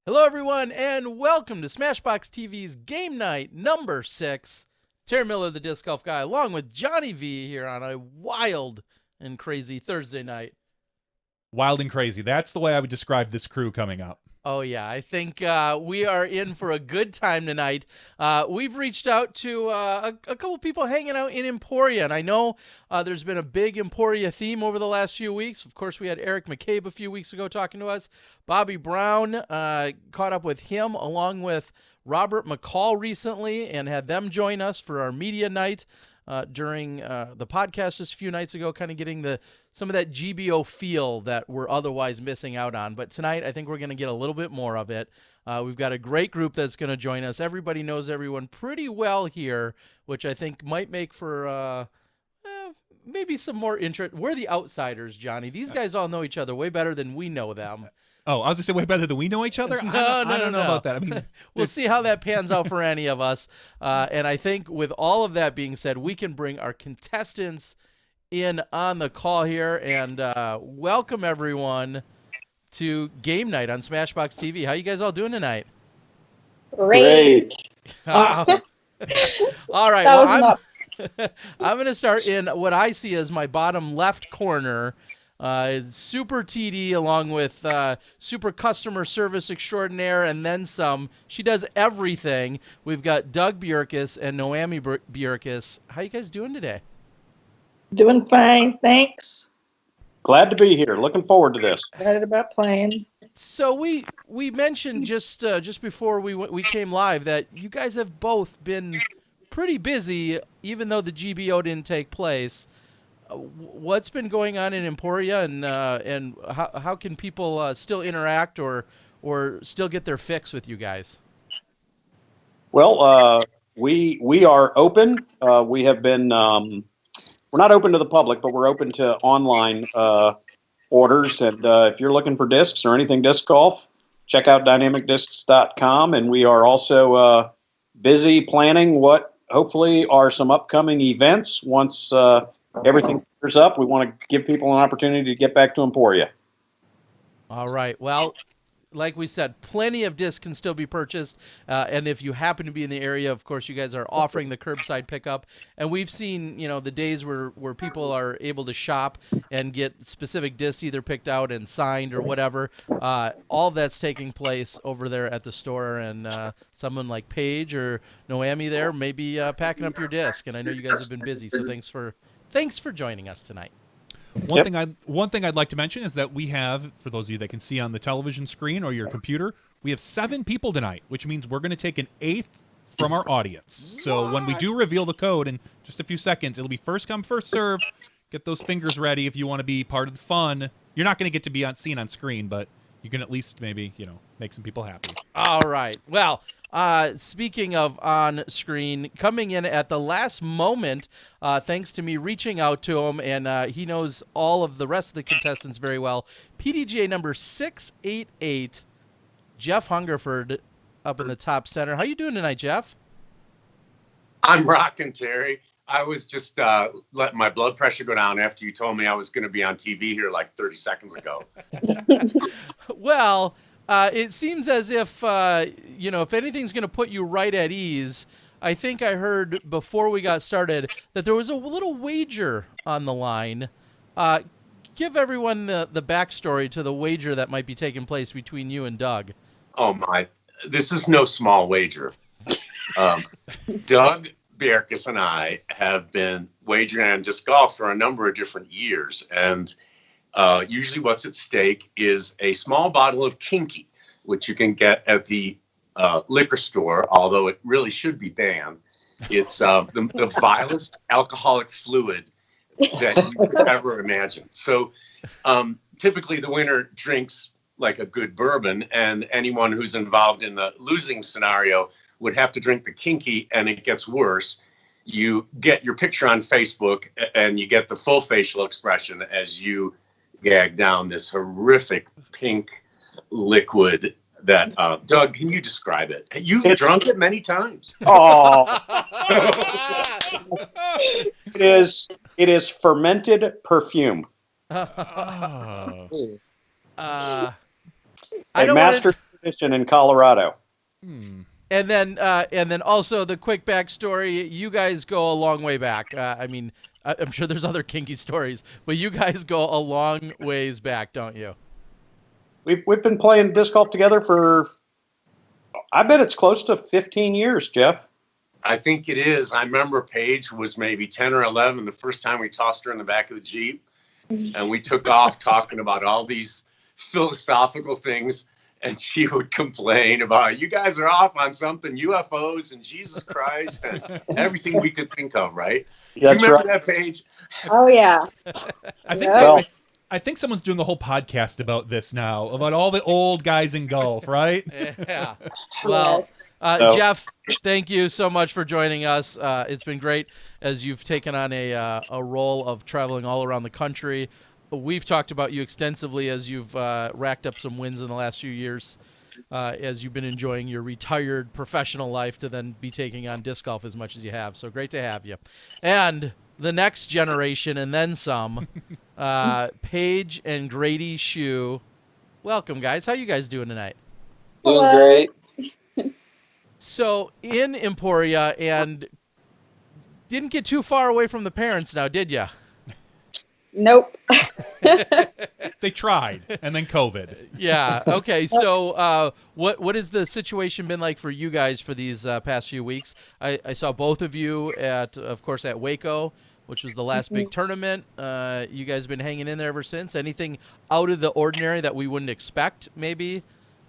Hello, everyone, and welcome to SmashBoxxTV's Game Night number 6. Terry Miller, the Disc Golf Guy, along with Johnny V here on a wild and crazy Thursday night. Wild and crazy. That's the way I would describe this crew coming up. Oh, yeah. I think we are in for a good time tonight. We've reached out to a couple people hanging out in Emporia, and I know there's been a big Emporia theme over the last few weeks. Of course, we had Eric McCabe a few weeks ago talking to us. Bobby Brown caught up with him along with Robert McCall recently and had them join us for our media night during the podcast just a few nights ago, kind of getting some of that GBO feel that we're otherwise missing out on. But tonight, I think we're going to get a little bit more of it. We've got a great group that's going to join us. Everybody knows everyone pretty well here, which I think might make for maybe some more interest. We're the outsiders, Johnny. These guys all know each other way better than we know them. Oh, I was going to say way better than we know each other? I don't know about that. I mean, we'll see how that pans out for any of us. And I think with all of that being said, we can bring our contestants in on the call here and welcome everyone to Game Night on SmashBoxxTV. How you guys all doing tonight? Great. Awesome. All right. Well, I'm going to start in what I see as my bottom left corner. Super TD along with super customer service extraordinaire and then some. She does everything. We've got Doug Bjerkaas and Noemi Bjerkaas. How you guys doing today? Doing fine, thanks. Glad to be here. Looking forward to this. Excited about playing. So we mentioned just before we came live that you guys have both been pretty busy, even though the GBO didn't take place. What's been going on in Emporia, and how can people still interact or still get their fix with you guys? Well, we are open. We have been. We're not open to the public, but we're open to online orders. And if you're looking for discs or anything disc golf, check out dynamicdiscs.com. And we are also busy planning what hopefully are some upcoming events once. Everything clears up. We want to give people an opportunity to get back to Emporia. All right. Well, like we said, plenty of discs can still be purchased. And if you happen to be in the area, of course, you guys are offering the curbside pickup. And we've seen, the days where people are able to shop and get specific discs either picked out and signed or whatever. All that's taking place over there at the store. And someone like Paige or Noemi there may be packing up your disc. And I know you guys have been busy, so thanks for joining us tonight. One thing I'd like to mention is that we have, for those of you that can see on the television screen or your computer, we have 7 people tonight, which means we're going to take an 8th from our audience. So when we do reveal the code in just a few seconds, it'll be first come, first serve. Get those fingers ready if you want to be part of the fun. You're not going to get to be seen on screen, but you can at least maybe, make some people happy. All right. Well, speaking of on screen, coming in at the last moment, thanks to me reaching out to him, and he knows all of the rest of the contestants very well. PDGA number 688, Geoff Hungerford, up in the top center. How you doing tonight, Geoff? I'm rocking, Terry. I was just letting my blood pressure go down after you told me I was going to be on TV here like 30 seconds ago. Well, it seems as if, if anything's going to put you right at ease, I think I heard before we got started that there was a little wager on the line. Give everyone the backstory to the wager that might be taking place between you and Doug. Oh, my. This is no small wager. Doug Bjerkaas and I have been wagering on disc golf for a number of different years. And usually what's at stake is a small bottle of Kinky, which you can get at the liquor store, although it really should be banned. It's the vilest alcoholic fluid that you could ever imagine. So typically the winner drinks like a good bourbon, and anyone who's involved in the losing scenario would have to drink the Kinky, and it gets worse. You get your picture on Facebook, and you get the full facial expression as you gag down this horrific pink liquid that, Doug, can you describe it? You've drunk it many times. Oh, it is fermented perfume. I A don't master competition in Colorado. And then also the quick backstory. You guys go a long way back. I mean, I'm sure there's other kinky stories, but you guys go a long ways back, don't you? We've been playing disc golf together for, I bet it's close to 15 years, Geoff. I think it is. I remember Paige was maybe 10 or 11 the first time we tossed her in the back of the Jeep. And we took off talking about all these philosophical things. And she would complain about, you guys are off on something, UFOs and Jesus Christ and everything we could think of, right? Yeah, Do you remember that, Paige? Oh, yeah. I think someone's doing a whole podcast about this now, about all the old guys in golf, right? Yeah. Well, Geoff, thank you so much for joining us. It's been great as you've taken on a role of traveling all around the country. We've talked about you extensively as you've racked up some wins in the last few years, as you've been enjoying your retired professional life to then be taking on disc golf as much as you have. So great to have you. And the next generation and then some, Paige and Grady Shue. Welcome, guys. How you guys doing tonight? Doing great. So in Emporia, and didn't get too far away from the parents now, did ya? Nope. They tried, and then COVID. Yeah. Okay. So, what has the situation been like for you guys for these past few weeks? I saw both of you of course, at Waco, which was the last big tournament. You guys have been hanging in there ever since. Anything out of the ordinary that we wouldn't expect, maybe?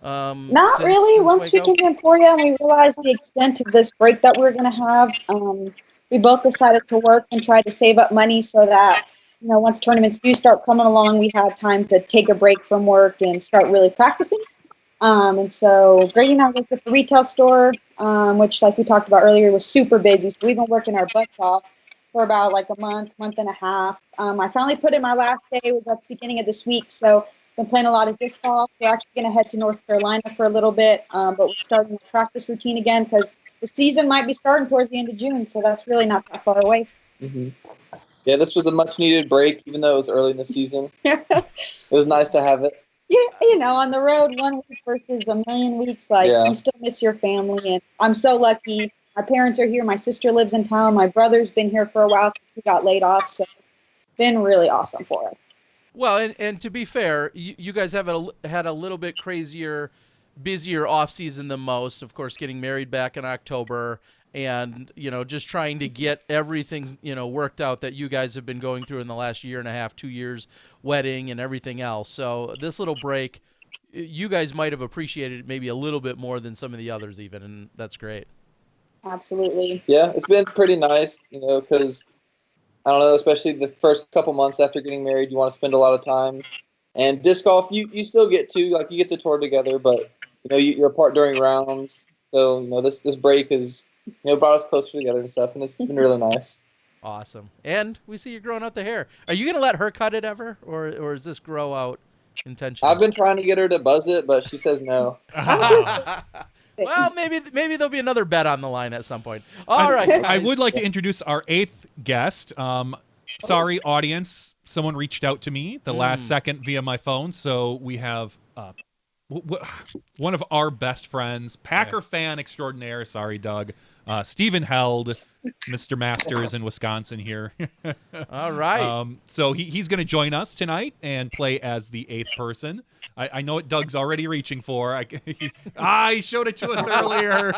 Not really. Once we came to Emporia and we realized the extent of this break that we were going to have, we both decided to work and try to save up money so that, you know, once tournaments do start coming along, we have time to take a break from work and start really practicing. And so Grady and I worked at the retail store, which, like we talked about earlier, was super busy. So we've been working our butts off for about like a month and a half. I finally put in my last day. It was at the beginning of this week. So been playing a lot of disc golf. We're actually going to head to North Carolina for a little bit, but we're starting the practice routine again because the season might be starting towards the end of June. So that's really not that far away. Mm-hmm. Yeah, this was a much-needed break, even though it was early in the season. It was nice to have it. Yeah, you know, on the road, 1 week versus a million weeks, like, you still miss your family. And I'm so lucky. My parents are here. My sister lives in town. My brother's been here for a while since he got laid off. So it's been really awesome for us. Well, and to be fair, you guys have had a little bit crazier, busier off season than most. Of course, getting married back in October. And, you know, just trying to get everything, you know, worked out that you guys have been going through in the last year and a half, 2 years, wedding and everything else. So this little break, you guys might have appreciated it maybe a little bit more than some of the others even, and that's great. Absolutely. Yeah, it's been pretty nice, you know, because, I don't know, especially the first couple months after getting married, you want to spend a lot of time. And disc golf, you still get to, like, you get to tour together, but, you know, you're apart during rounds. So, you know, this break is, you know, brought us closer together and stuff, and it's been really nice. Awesome. And we see you growing out the hair. Are you going to let her cut it ever, or does this grow out intentionally? I've been trying to get her to buzz it, but she says no. Well, maybe there'll be another bet on the line at some point. All right. I would like to introduce our 8th guest. Sorry, audience. Someone reached out to me the last second via my phone, so we have one of our best friends, Packer fan extraordinaire. Sorry, Doug. Stephen Held, Mr. Masters in Wisconsin here. All right. So he's going to join us tonight and play as the 8th person. I know what Doug's already reaching for. He showed it to us earlier.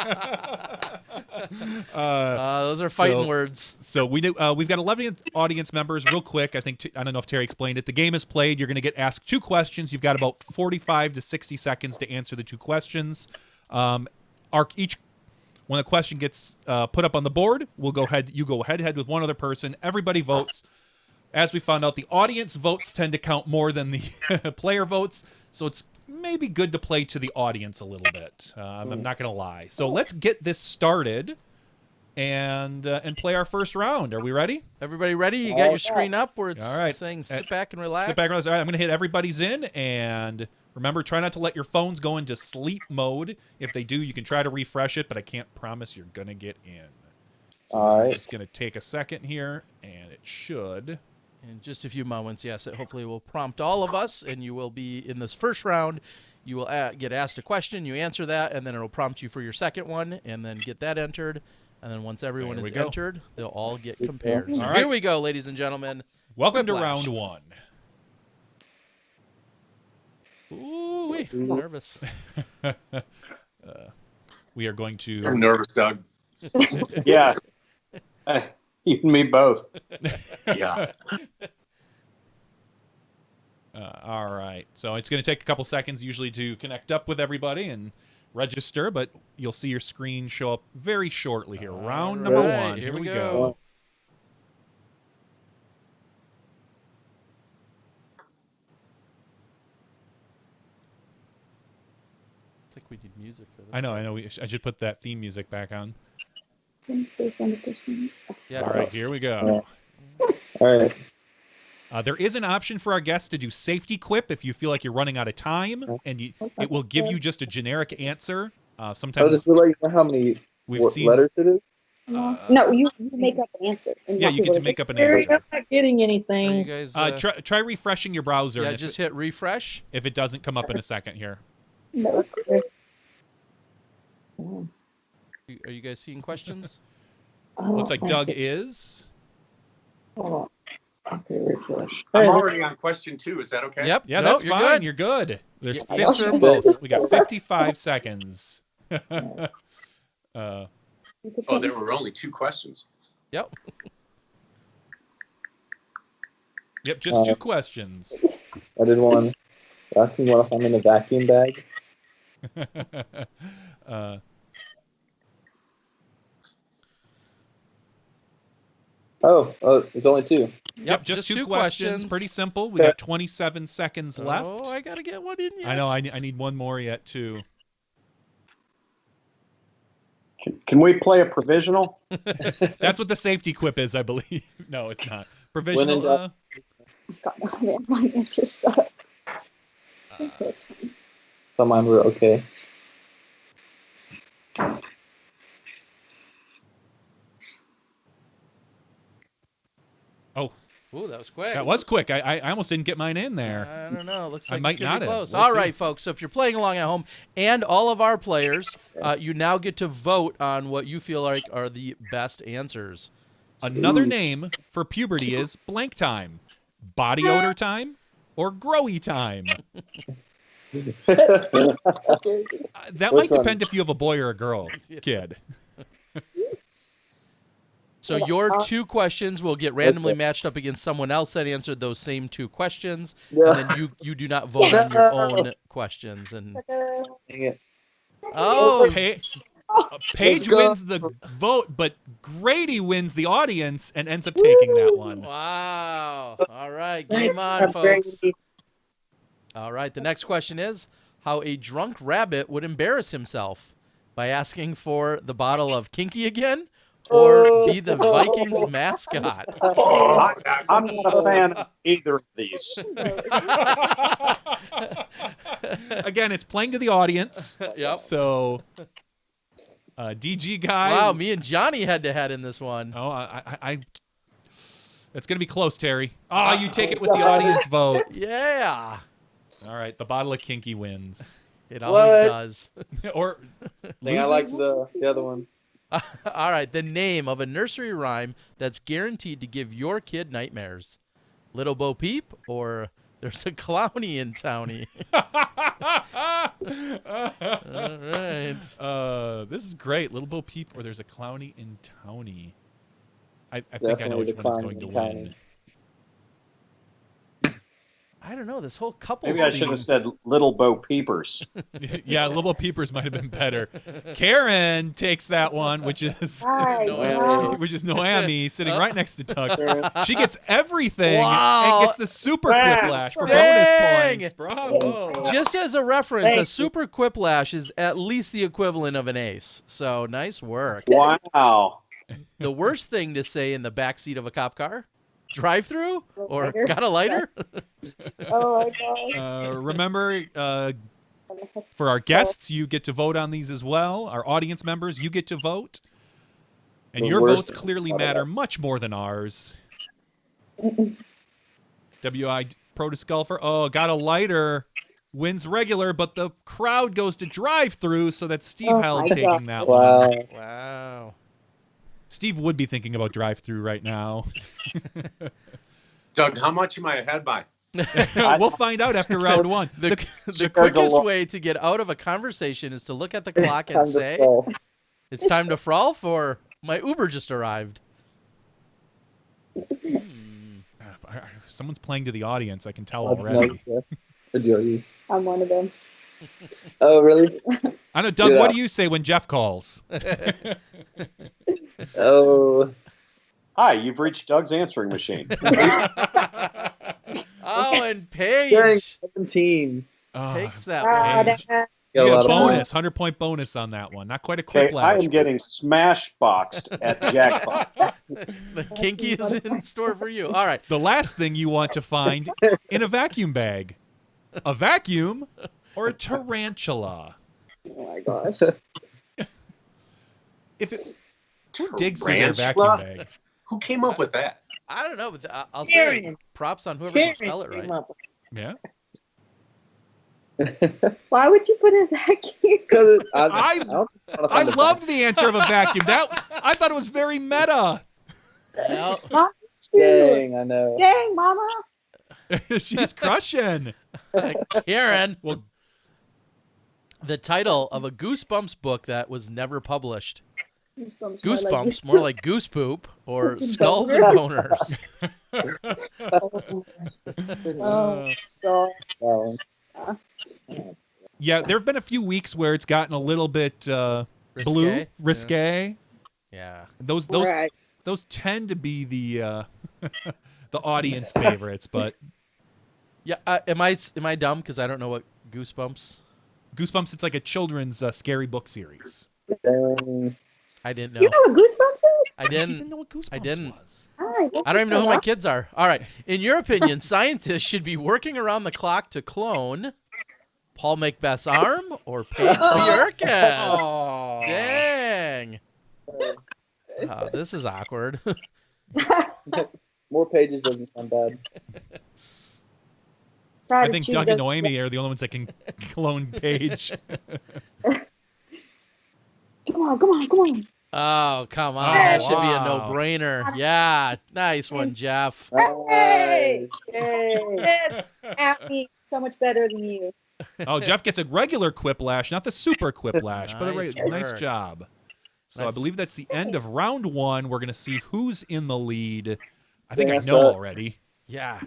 Those are fighting words. So we've got 11 audience members. Real quick, I don't know if Terry explained it. The game is played. You're going to get asked 2 questions. You've got about 45 to 60 seconds to answer the 2 questions. When a question gets put up on the board, you go head-to-head with one other person. Everybody votes. As we found out, the audience votes tend to count more than the player votes, so it's maybe good to play to the audience a little bit. I'm not going to lie. So let's get this started and play our first round. Are we ready? Everybody ready? You got your screen up where it's all right. saying sit back and relax? Sit back and relax. All right, I'm going to hit everybody's in, and remember, try not to let your phones go into sleep mode. If they do, you can try to refresh it, but I can't promise you're going to get in. So this is just going to take a second here, and it should. In just a few moments, yes, it hopefully will prompt all of us, and you will be in this first round. You will get asked a question, you answer that, and then it'll prompt you for your second one, and then get that entered. And then once everyone is entered, they'll all get compared. So here we go, ladies and gentlemen. Welcome to round 1. Ooh, nervous. We are going to... I'm nervous, Doug. Yeah. You and me both. Yeah. All right. So it's going to take a couple seconds usually to connect up with everybody and register, but you'll see your screen show up very shortly here. Round number 1. Here we go. It's like we need music for this. I know. I should put that theme music back on. Yeah. All right, here we go. All right. There is an option for our guests to do safety quip if you feel like you're running out of time, and it will give you just a generic answer. Sometimes Just to let you know how many letters it is. No, you make up an answer. Yeah, you get to make up an Terry, answer. I'm not getting Are anything. you guys, Try refreshing your browser. yeah, and just hit refresh. if it doesn't come up in a second here. No. Are you guys seeing questions? Looks like Doug is. Okay, refresh. I'm already on question 2. Is that okay? Yep. Yeah, No, that's you're fine. good. You're good. There's I got 50, you. both. we got 55 seconds. Oh, there were only 2 questions. Yep. Yep, just 2 questions. I did one. Asking what if I'm in a vacuum bag. It's only 2. Yep, just 2 questions. Pretty simple. We Okay. got 27 seconds left. Oh, I gotta get one in yet. I know. I need one more yet too. Can we play a provisional? That's what the safety quip is, I believe. No, it's not. When Provisional. in doubt. God, man, my answers suck. Thought mine were okay. Oh, Ooh, that was quick. that was quick. I almost didn't get mine in there. I don't know. Looks I like might it's gonna not be have. close. We'll All see. right, folks. So if you're playing along at home, and all of our players, you now get to vote on what you feel like are the best answers. Another name for puberty is blank time, body odor time, or growy time. That might Which one? depend if you have a boy or a girl, kid. So your 2 questions will get randomly matched up against someone else that answered those same 2 questions, Yeah. and then you do not vote on your own questions. And Dang it. oh, Paige Let's go. wins the vote, but Grady wins the audience and ends up taking that one. wow! All right, game on, Nice job, folks. Grady. All right, the next question is how a drunk rabbit would embarrass himself by asking for the bottle of Kinky again, or be the Vikings mascot. I'm not a fan of either of these. Again, it's playing to the audience. Yep. So, DG guy. Wow, me and Johnny head to head in this one. Oh, it's gonna be close, Terry. Oh, you take it with the audience vote. Yeah, All right, the bottle of Kinky wins, it always What? does. or Dang, I like loses? the other one. All right, the name of a nursery rhyme that's guaranteed to give your kid nightmares. Little Bo Peep, or there's a clowny in townie. All right. This is great. Little Bo Peep, or there's a clowny in townie. I think I Definitely know which the one is clowny going to in win. townie. I don't know. This whole couple. Maybe I should have said Little Bo Peepers. Yeah, Little Bo Peepers might have been better. Karen takes that one, which is Noemi sitting right next to Doug. She gets everything Wow. and gets the super Wow. quiplash for Dang. bonus points. Bravo. Just as a reference, Thank a you. super quiplash is at least the equivalent of an ace. So nice work. Wow. The worst thing to say in the backseat of a cop car? Drive-through? Or Lighter. got a lighter? Oh my god. Remember, for our guests, you get to vote on these as well. Our audience members, you get to vote. And The your worst votes clearly matter much more than ours. WI Pro Disc Golfer. Oh, got a lighter. wins regular, but the crowd goes to drive-through, so that's Steve Oh Held my taking God. that Wow. one. Wow. Steve would be thinking about drive-through right now. Doug, how much am I ahead by? We'll find out after round one. The Sure, quickest Delo- way to get out of a conversation is to look at the clock It's and time to say, fall. it's time to frolf, or my Uber just arrived. Someone's playing to the audience, I can tell No, already. Jeff. Good job. I'm one of them. Oh, really? I know, Doug, Yeah. what do you say when Geoff calls? Oh, Hi, you've reached Doug's answering machine. Oh, and dang, Paige 17. takes that Ah, one. Paige. that- You Got a get lot a of bonus, 100-point bonus on that one. Not quite a Okay, quiplash. I am getting SmashBoxxed at Jackpot. The kinky is in store for you. All right. The last thing you want to find in a vacuum bag. A vacuum or a tarantula. Oh my gosh. If it, who digs through their vacuum Tarantula? bag? Who came up with that? I don't know, but I'll say Karen. props on whoever can spell it right. Yeah. Why would you put a vacuum? Because I loved the answer of a vacuum. I thought it was very meta. Well, Dang, I know. Dang, mama. She's crushing. Karen, Well, the title of a Goosebumps book that was never published. Goosebumps. More like Goose Poop or Goose and Skulls and Boners. Oh, God. Wow. yeah, there have been a few weeks where it's gotten a little bit blue, risque. Yeah. Those Right. those tend to be the the audience favorites, but Yeah. Am I dumb because I don't know what Goosebumps? Goosebumps, it's like a children's scary book series. Dang. I didn't know. You know what Goosebumps is? I You didn't. didn't know what Goosebumps didn't. was. Hi, I don't even know who my kids are. All right. In your opinion, scientists should be working around the clock to clone Paul Macbeth's arm or Paige Bjerkaas? Oh. Dang. This is awkward. More pages doesn't sound bad. I think Doug and Noemi are the only ones that can clone Paige. Come on. Oh, come on. Oh, That should be a wow. no-brainer. Yeah. Nice one, Geoff. Hey! Nice. At me. So much better than you. Oh, Geoff gets a regular quiplash, not the super quiplash, but Nice nice work. job. So I Nice. believe that's the end of round one. We're going to see who's in the lead. I think Yeah, I know so- already. Yeah.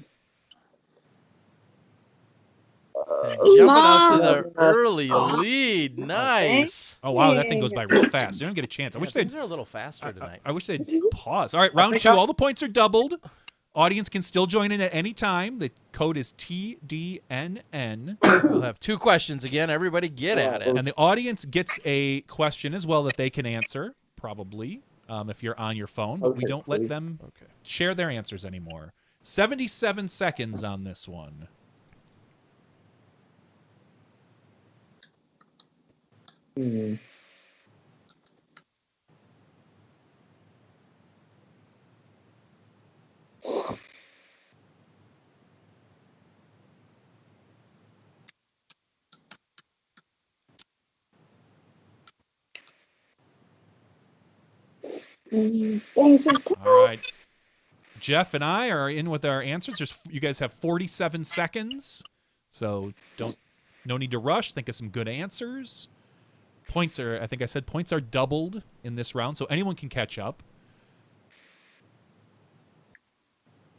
And jumping out to the early lead. Nice. Oh, wow, that thing goes by real fast. You don't get a chance. I wish they'd Things are a little faster tonight. I wish they'd pause. All right, round two. All the points are doubled. Audience can still join in at any time. The code is TDNN. We'll have two questions again. Everybody get at it. And the audience gets a question as well that they can answer, probably, if you're on your phone. But we Okay, don't let please. them share their answers anymore. 77 seconds on this one. Hmm. Dang, so it's All right. Geoff and I are in with our answers. You guys have 47 seconds. So no need to rush. Think of some good answers. Points are, I think I said points are doubled in this round, so anyone can catch up.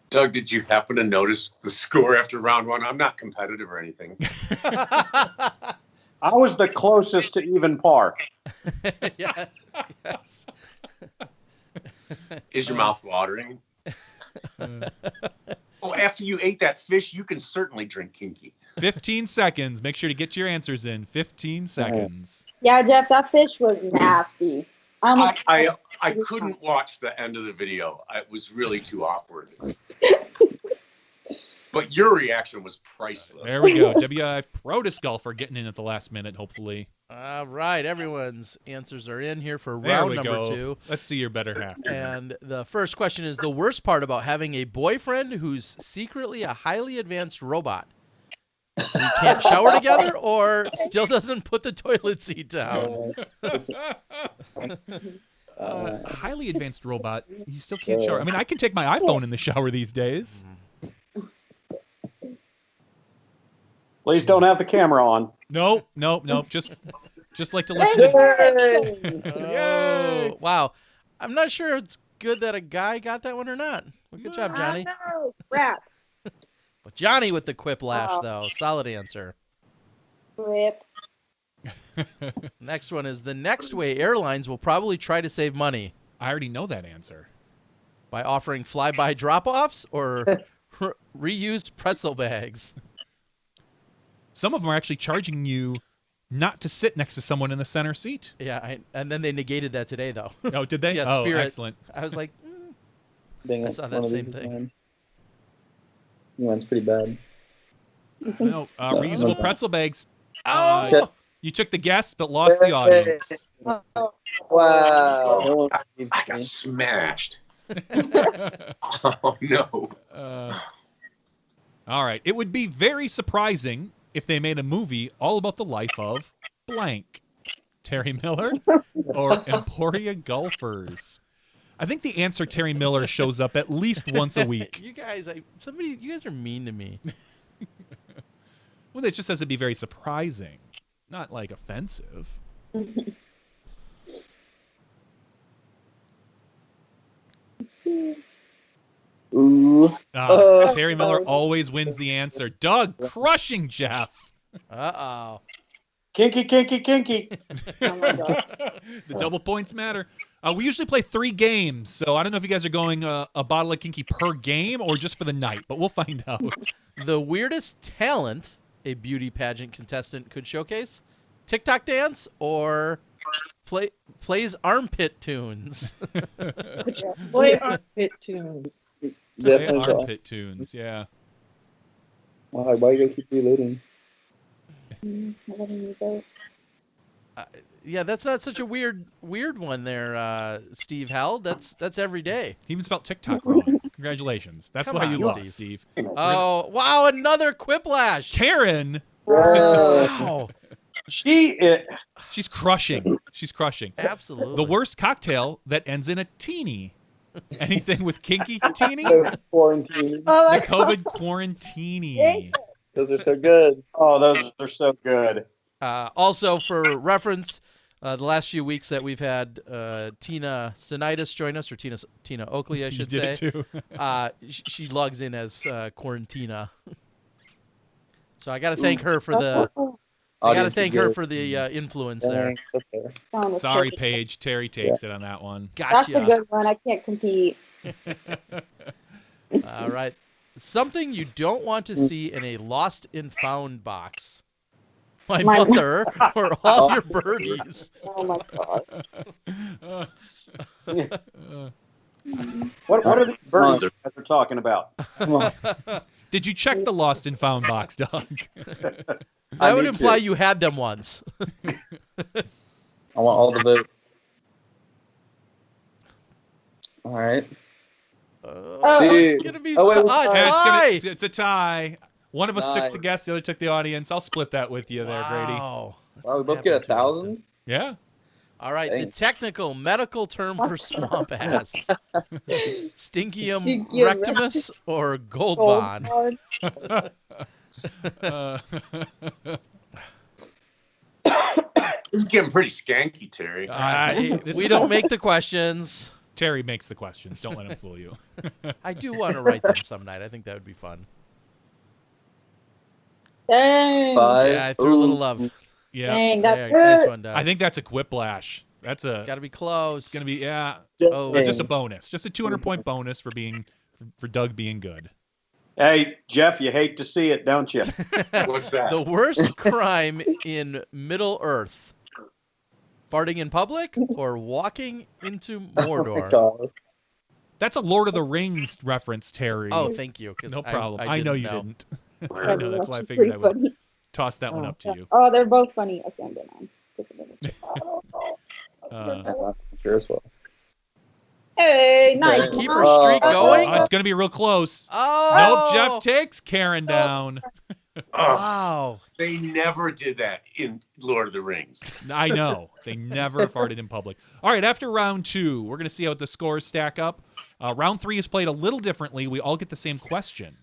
Doug, did you happen to notice the score after round one? I'm not competitive or anything. I was the closest to even par. Yeah. Yes. Is your mouth watering? Oh, after you ate that fish, you can certainly drink kinky. 15 seconds. Make sure to get your answers in. 15 seconds. Yeah, Jeff, that fish was nasty. I couldn't watch the end of the video. It was really too awkward. But your reaction was priceless. There we go. WI Pro Disc Golfer getting in at the last minute, hopefully. All right. Everyone's answers are in here for There round we number go. 2. Let's see your better half. And the first question is the worst part about having a boyfriend who's secretly a highly advanced robot. We can't shower together, or still doesn't put the toilet seat down. Highly advanced robot. You still can't shower. I mean, I can take my iPhone in the shower these days. Please don't have the camera on. Nope. Just like to listen to. Oh, wow. I'm not sure it's good that a guy got that one or not. Well, good job, Johnny. No, crap. But Johnny with the quiplash, though. Solid answer. Rip. Next one is the next way airlines will probably try to save money. I already know that answer. By offering flyby drop-offs or reused pretzel bags. Some of them are actually charging you not to sit next to someone in the center seat. Yeah, and then they negated that today, though. Oh, did they? Yeah, oh, Spirit. Excellent. I was like, Dang I it, saw one that of same these is thing. mine. Mine's pretty bad. No, reusable pretzel bags. oh, You took the guess, but lost the audience. Wow. I got smashed. Oh no. All right. It would be very surprising if they made a movie all about the life of blank. Terry Miller or Emporia golfers. I think the answer Terry Miller shows up at least once a week. you guys are mean to me. Well, it just says it'd be very surprising, not like offensive. Ooh. Terry Miller always wins the answer. Doug crushing Geoff. Uh-oh. Kinky, kinky, kinky. Oh my God. The double points matter. We usually play 3 games, so I don't know if you guys are going a bottle of kinky per game or just for the night, but we'll find out. The weirdest talent a beauty pageant contestant could showcase? TikTok dance or plays armpit tunes? Play armpit tunes. Play Definitely. armpit tunes, yeah. Why you guys keep reloading? Yeah, that's not such a weird one there, Steve Howell. That's every day. He even spelled TikTok wrong. Congratulations. That's Come why on, you lost, Steve. Steve. Oh, wow, another quiplash. Karen, Wow. she's crushing. She's crushing. Absolutely. The worst cocktail that ends in a teeny. Anything with kinky teeny? Quarantine. Oh my The God. COVID quarantini. Those are so good. Oh, those are so good. Also, for reference, the last few weeks that we've had Tina Sinitis join us, or Tina Oakley, I should You say. did it too. She logs in as Quarantina. So I got to thank her for the. I got to thank her for the influence there. Sorry, Paige. Terry takes it on that one. Gotcha. That's a good one. I can't compete. All right. Something you don't want to see in a lost and found box. My mother or all your birdies. Oh my God. What are the birds that they're talking about? Did you check the lost and found box, Doug? That would imply you had them once. I want all the votes. All right. It's going to be Oh, wait, a wait. tie. It's a tie. One of us took the Nice. guess, the other took the audience. I'll split that with you there, Grady. Wow. Wow, we both get 1,000. Yeah. All right, the Thanks. technical medical term for swamp ass. Stinkium Stinkium rectimus or gold Oh, bond? God. This is getting pretty skanky, Terry. We don't make the questions. Terry makes the questions. Don't let him fool you. I do want to write them some night. I think that would be fun. Dang. 5. Yeah, I threw a little love. Yeah. Dang, that's There, good. nice one, Doug. I think that's a quiplash. That's a Got to be close. gonna be Oh, that's just a bonus. Just a 200-point bonus for being for Doug being good. Hey, Geoff, you hate to see it, don't you? What's that? the worst crime in Middle Earth: farting in public or walking into Oh my Mordor. God. That's a Lord of the Rings reference, Terry. Oh, thank you. 'Cause no problem. I I know didn't you know. didn't. I know. That's why I figured I would toss that one up to you. Oh, they're both funny. Okay, I'm going on. Sure as well. Hey, nice. Keep her streak going. It's gonna be real close. Oh, Nope, Geoff takes Karen down. Wow. They never did that in Lord of the Rings. I know. They never farted in public. All right, after round 2, we're going to see how the scores stack up. Round 3 is played a little differently. We all get the same question,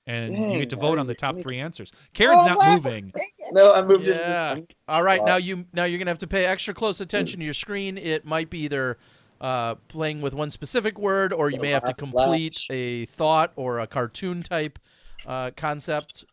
and you get to vote on the top 3 answers. Karen's not moving. No, I moved Yeah. it. All right, now you're gonna have to pay extra close attention to your screen. It might be either playing with one specific word, or you may have to complete a thought or a cartoon type concept.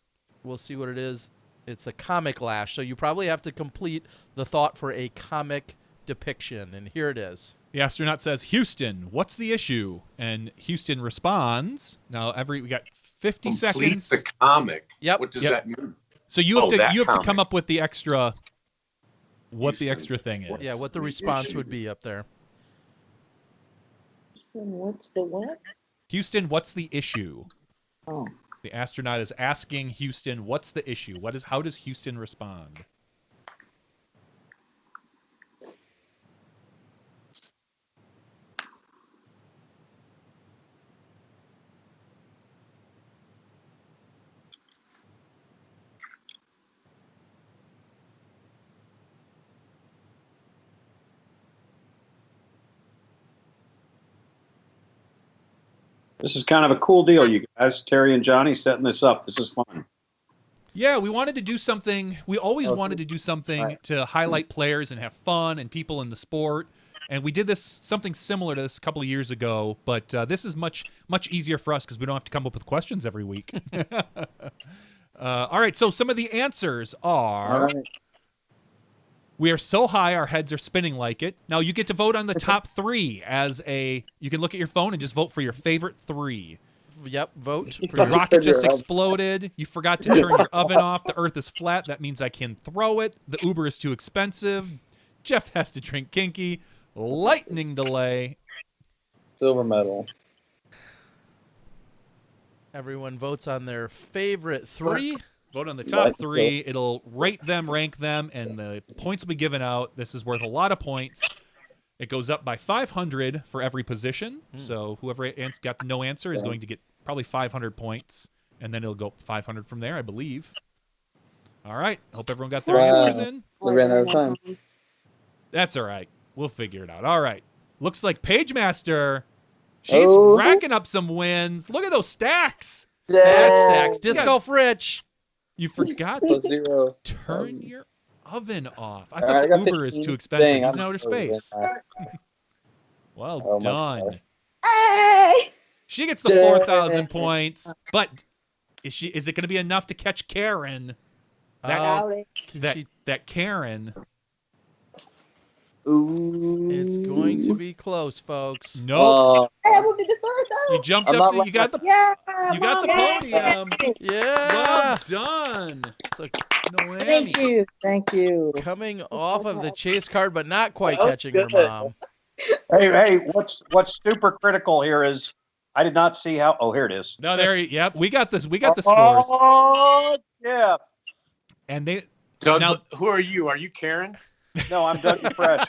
We'll see what it is. It's a comic lash, so you probably have to complete the thought for a comic depiction, and here it is. The astronaut says, "Houston, what's the issue?" And Houston responds. Now we got 50 Complete seconds. the comic. Yep. What does Yep. that mean? So you have that to comic. come up with the extra what the Houston, extra thing is. Yeah, what the response would be up there. What's the what? Houston, what's the issue? Oh. The astronaut is asking Houston, what's the issue? How does Houston respond? This is kind of a cool deal, you guys. Terry and Johnny setting this up. This is fun. Yeah, we wanted to do something. We always wanted to do something to highlight players and have fun and people in the sport. And we did something similar to this a couple of years ago, but this is much easier for us because we don't have to come up with questions every week. All right, so some of the answers are... We are so high, our heads are spinning like it. Now, you get to vote on the top 3 you can look at your phone and just vote for your favorite 3. Yep, vote. The rocket just exploded. You forgot to turn your oven off. The earth is flat. That means I can throw it. The Uber is too expensive. Geoff has to drink kinky. Lightning delay. Silver medal. Everyone votes on their favorite 3. Vote on the top 3. It'll rate them, rank them, and the points will be given out. This is worth a lot of points. It goes up by 500 for every position. So whoever got the no answer is going to get probably 500 points, and then it'll go up 500 from there, I believe. All right. Hope everyone got their answers in. We ran out of time. That's all right. We'll figure it out. All right. Looks like Paige Master. She's racking up some wins. Look at those stacks. Fat stacks. Disc Golf Rich. You forgot So to 0. turn your oven off. I All thought right, I the got Uber is 15. too expensive. Dang, He's I'm in outer so space. bad. Well Oh my done. God. Hey! She gets the 4,000 points, but is it going to be enough to catch Karen? That Karen. Ooh. It's going to be close, folks. Nope. I will be the third though. You jumped I'm up not to. You got the. Yeah. You got the podium. Yeah. Well done. So Noemi. Thank you. Thank you. coming off of the chase card, but not quite That was catching her good. mom. Hey, what's super critical here is I did not see how. Oh, here it is. No, there. Yep, we got this. We got the scores, Oh, yeah. and they. Doug, Now- who are you? Are you Karen? No, I'm Dougie Fresh.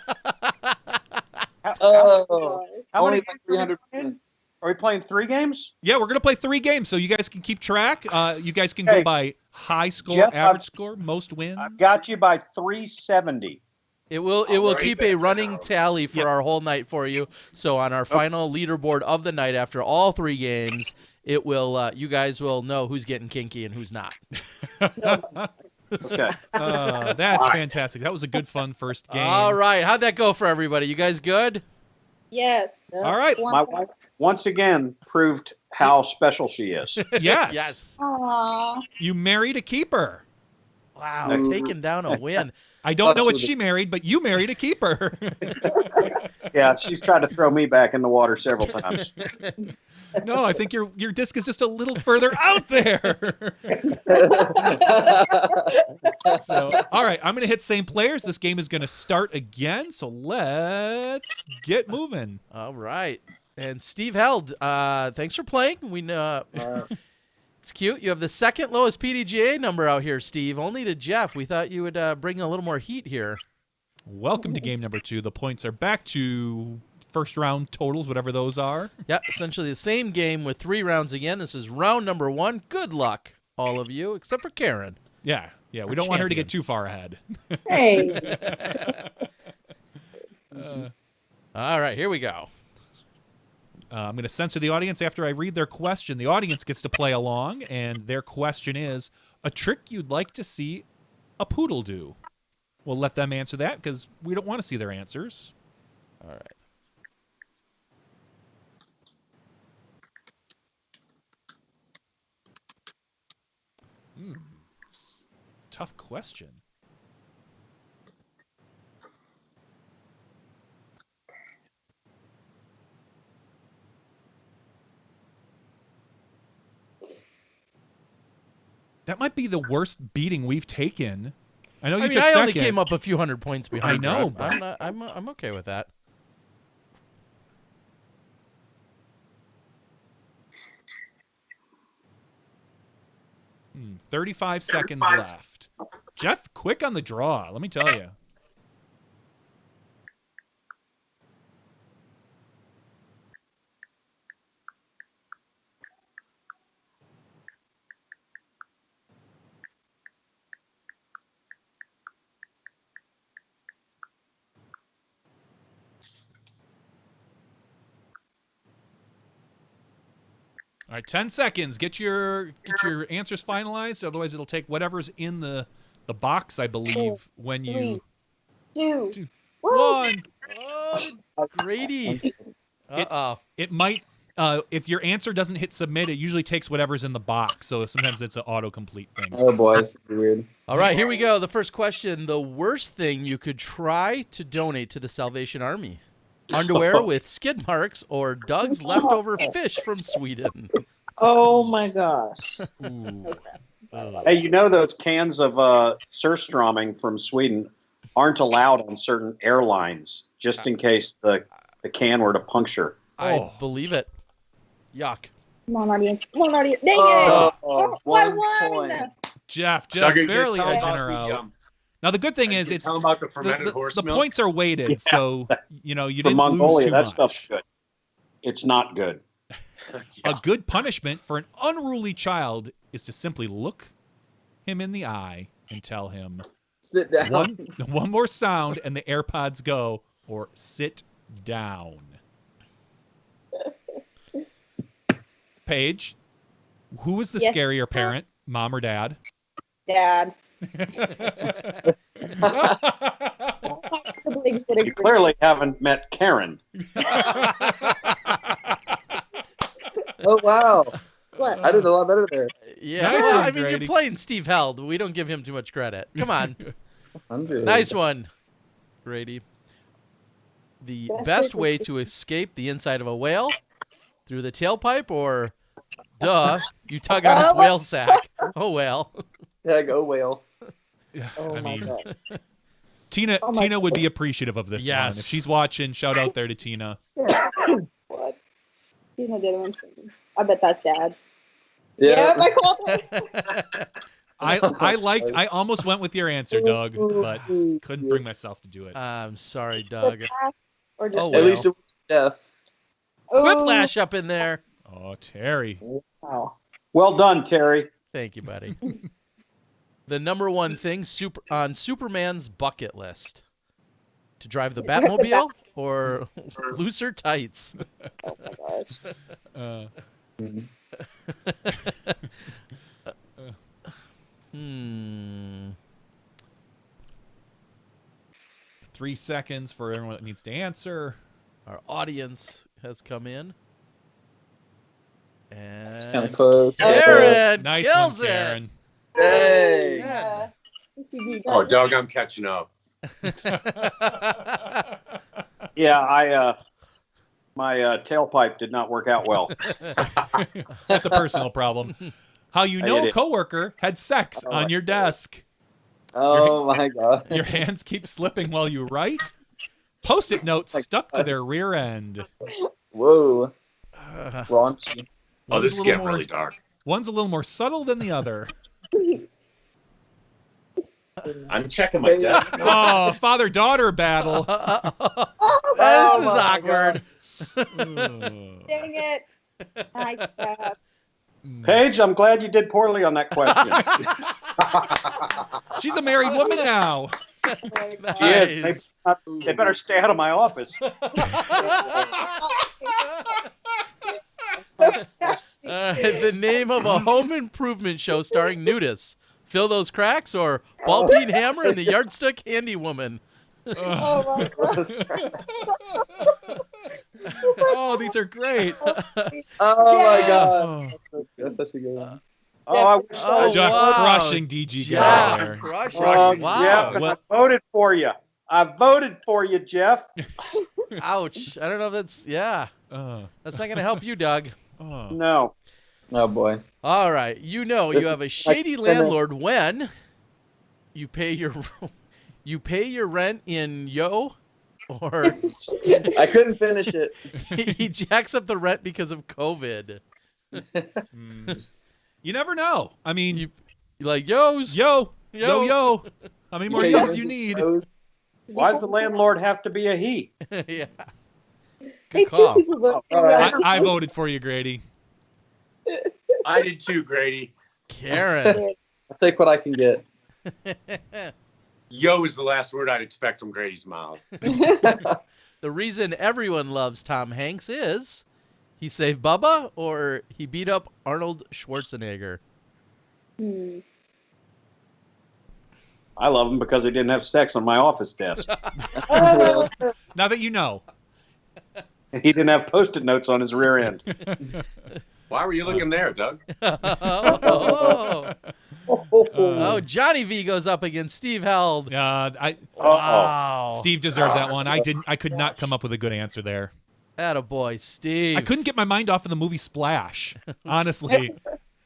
Oh. How Only many like games are 300. we playing? Are we playing 3 games? Yeah, we're gonna play 3 games, so you guys can keep track. You guys can Hey, go by high score, Geoff, average score, most wins. I've got you by 370. It will All right, keep a running tally for our whole night for you. So on our final leaderboard of the night, after all 3 games, it will you guys will know who's getting kinky and who's not. Okay. That's fantastic. That was a good, fun first game. All right, how'd that go for everybody? You guys good? Yes. All right. My wife once again proved how special she is. Yes. Yes. Aww. You married a keeper. Wow, Mm. taking down a win. I don't know what she married, but you married a keeper. Yeah, she's tried to throw me back in the water several times. No, I think your disc is just a little further out there. So, all right, I'm going to hit same players. This game is going to start again, so let's get moving. All right. And Steve Held, thanks for playing. We know it's cute. You have the second lowest PDGA number out here, Steve, only to Geoff. We thought you would bring a little more heat here. Welcome to game number 2. The points are back to first round totals, whatever those are. Yeah, essentially the same game with 3 rounds again. This is round number 1. Good luck. all of you, except for Karen. Yeah. We don't want her to get too far ahead. Hey. All right, here we go. I'm going to censor the audience after I read their question. The audience gets to play along, and their question is, a trick you'd like to see a poodle do. We'll let them answer that because we don't want to see their answers. All right. Tough question. That might be the worst beating we've taken. I know you took second. I only came up a few hundred points behind. I know, Russ. I'm okay with that. 35 seconds left. Geoff, quick on the draw, let me tell you. All right, 10 seconds. Get your answers finalized. Otherwise, it'll take whatever's in the box, I believe, when you... 3, 2, 1. Oh, Grady. It might... if your answer doesn't hit submit, it usually takes whatever's in the box. So sometimes it's an autocomplete thing. Oh, boy. This is weird. All right, here we go. The first question. The worst thing you could try to donate to the Salvation Army. Underwear with skid marks or Doug's leftover fish from Sweden. Oh my gosh. Ooh. Hey, you know those cans of surströmming from Sweden aren't allowed on certain airlines, just in case the can were to puncture. I believe it. Yuck. Come on, audience. Come on, audience. Dang it. Oh, I won. Geoff, Doug, just barely edging her out. Now the good thing is, it's tell them about the fermented horse the milk. points are weighted, so you know you From didn't Mongolia, lose too that much. stuff's good. It's not good. A good punishment for an unruly child is to simply look him in the eye and tell him Sit down. one more sound and the AirPods go, or sit down. Paige, who is the Yes. scarier parent, mom or dad? Dad. You clearly haven't met Karen. Oh, wow. What? I did a lot better there. Yeah, Nice well, one, I mean, Grady. you're playing Steve Held. We don't give him too much credit. Come on. 100. Nice one, Grady. The best way to escape the inside of a whale? Through the tailpipe or, duh, you tug on its whale sack? Oh, well. Yeah, go whale. Oh I my mean, god. Tina Oh my Tina would be appreciative of this one. Yes. If she's watching, shout out there to Tina. What? You know the other one's thinking. I bet that's Dad's. Yeah. I called him. I almost went with your answer, Doug, but couldn't bring myself to do it. I'm sorry, Doug. Or just Oh, At well. least it was Geoff. Whiplash up in there. Oh, Terry. Wow. Well done, Terry. Thank you, buddy. The number one thing on Superman's bucket list. To drive the Batmobile or looser tights? Oh my gosh. Hmm. 3 seconds for everyone that needs to answer. Our audience has come in. And Kind of close. Karen Nice kills one, Karen. Hey. Yeah. We should be Oh, done. Doug, I'm catching up. Yeah, my tailpipe did not work out well. That's a personal problem. How you I know hit a it. coworker had sex on your desk? Oh, my God. Your hands keep slipping while you write? Post-it notes stuck to their rear end. Whoa. Raunchy. Oh, One's this a is little getting more- really dark. One's a little more subtle than the other. I'm checking my desk. Oh, father-daughter battle. This is my awkward. Dang it. Nice job. Paige, I'm glad you did poorly on that question. She's a married woman now. She is. They better stay out of my office. The name of a home improvement show starring nudists. Fill those cracks or ball peen hammer and the yardstick handy woman. Oh my gosh. Oh, these are great. Oh my god. That's such a good one. I wish Oh, Jeff wow. crushing DG Jeff, there. crushing. Jeff, Wow. I voted for you. I voted for you, Jeff. Ouch. I don't know if that's, that's not going to help you, Doug. No. Oh boy. All right. You know you have a shady landlord when you pay your rent in yo or I couldn't finish it. he jacks up the rent because of COVID. You never know. I mean, You like yo's? yo. Yo. How many more yo's you need? Why does the landlord have to be a he? Yeah. Hey, Good two call. people voted for All right. you. I voted for you, Grady. I did too, Grady. Karen. I'll take what I can get. Yo is the last word I'd expect from Grady's mouth. The reason everyone loves Tom Hanks is he saved Bubba or he beat up Arnold Schwarzenegger. I love him because he didn't have sex on my office desk. Now that you know. He didn't have Post-it notes on his rear end. Why were you looking there, Doug? Oh, Johnny V goes up against Steve Held. Wow. Steve deserved that one. I could not come up with a good answer there. Attaboy, Steve. I couldn't get my mind off of the movie Splash. Honestly,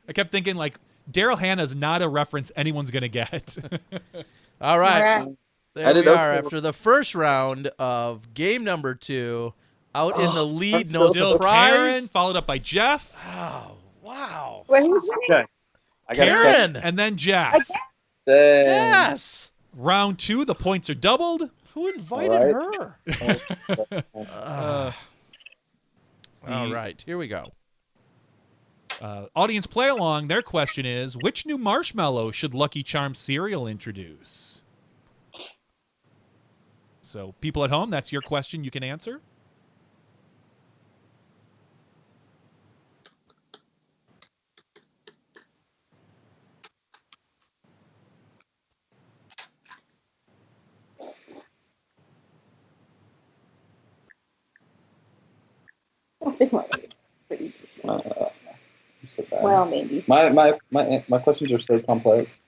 I kept thinking like Daryl Hannah's not a reference anyone's gonna get. All right. Alright. There we did are okay. after the first round of game number 2. Out in the lead, that's no so Still surprise. Karen, followed up by Jeff, Oh, wow. Wait, who's winning? Okay. I got Karen. and then Jeff. Dang. Yes. Round 2, the points are doubled. Who invited All her? All right, here we go. Audience play along. Their question is, which new marshmallow should Lucky Charms cereal introduce? So people at home, that's your question you can answer. So bad. Well, maybe. My questions are so complex.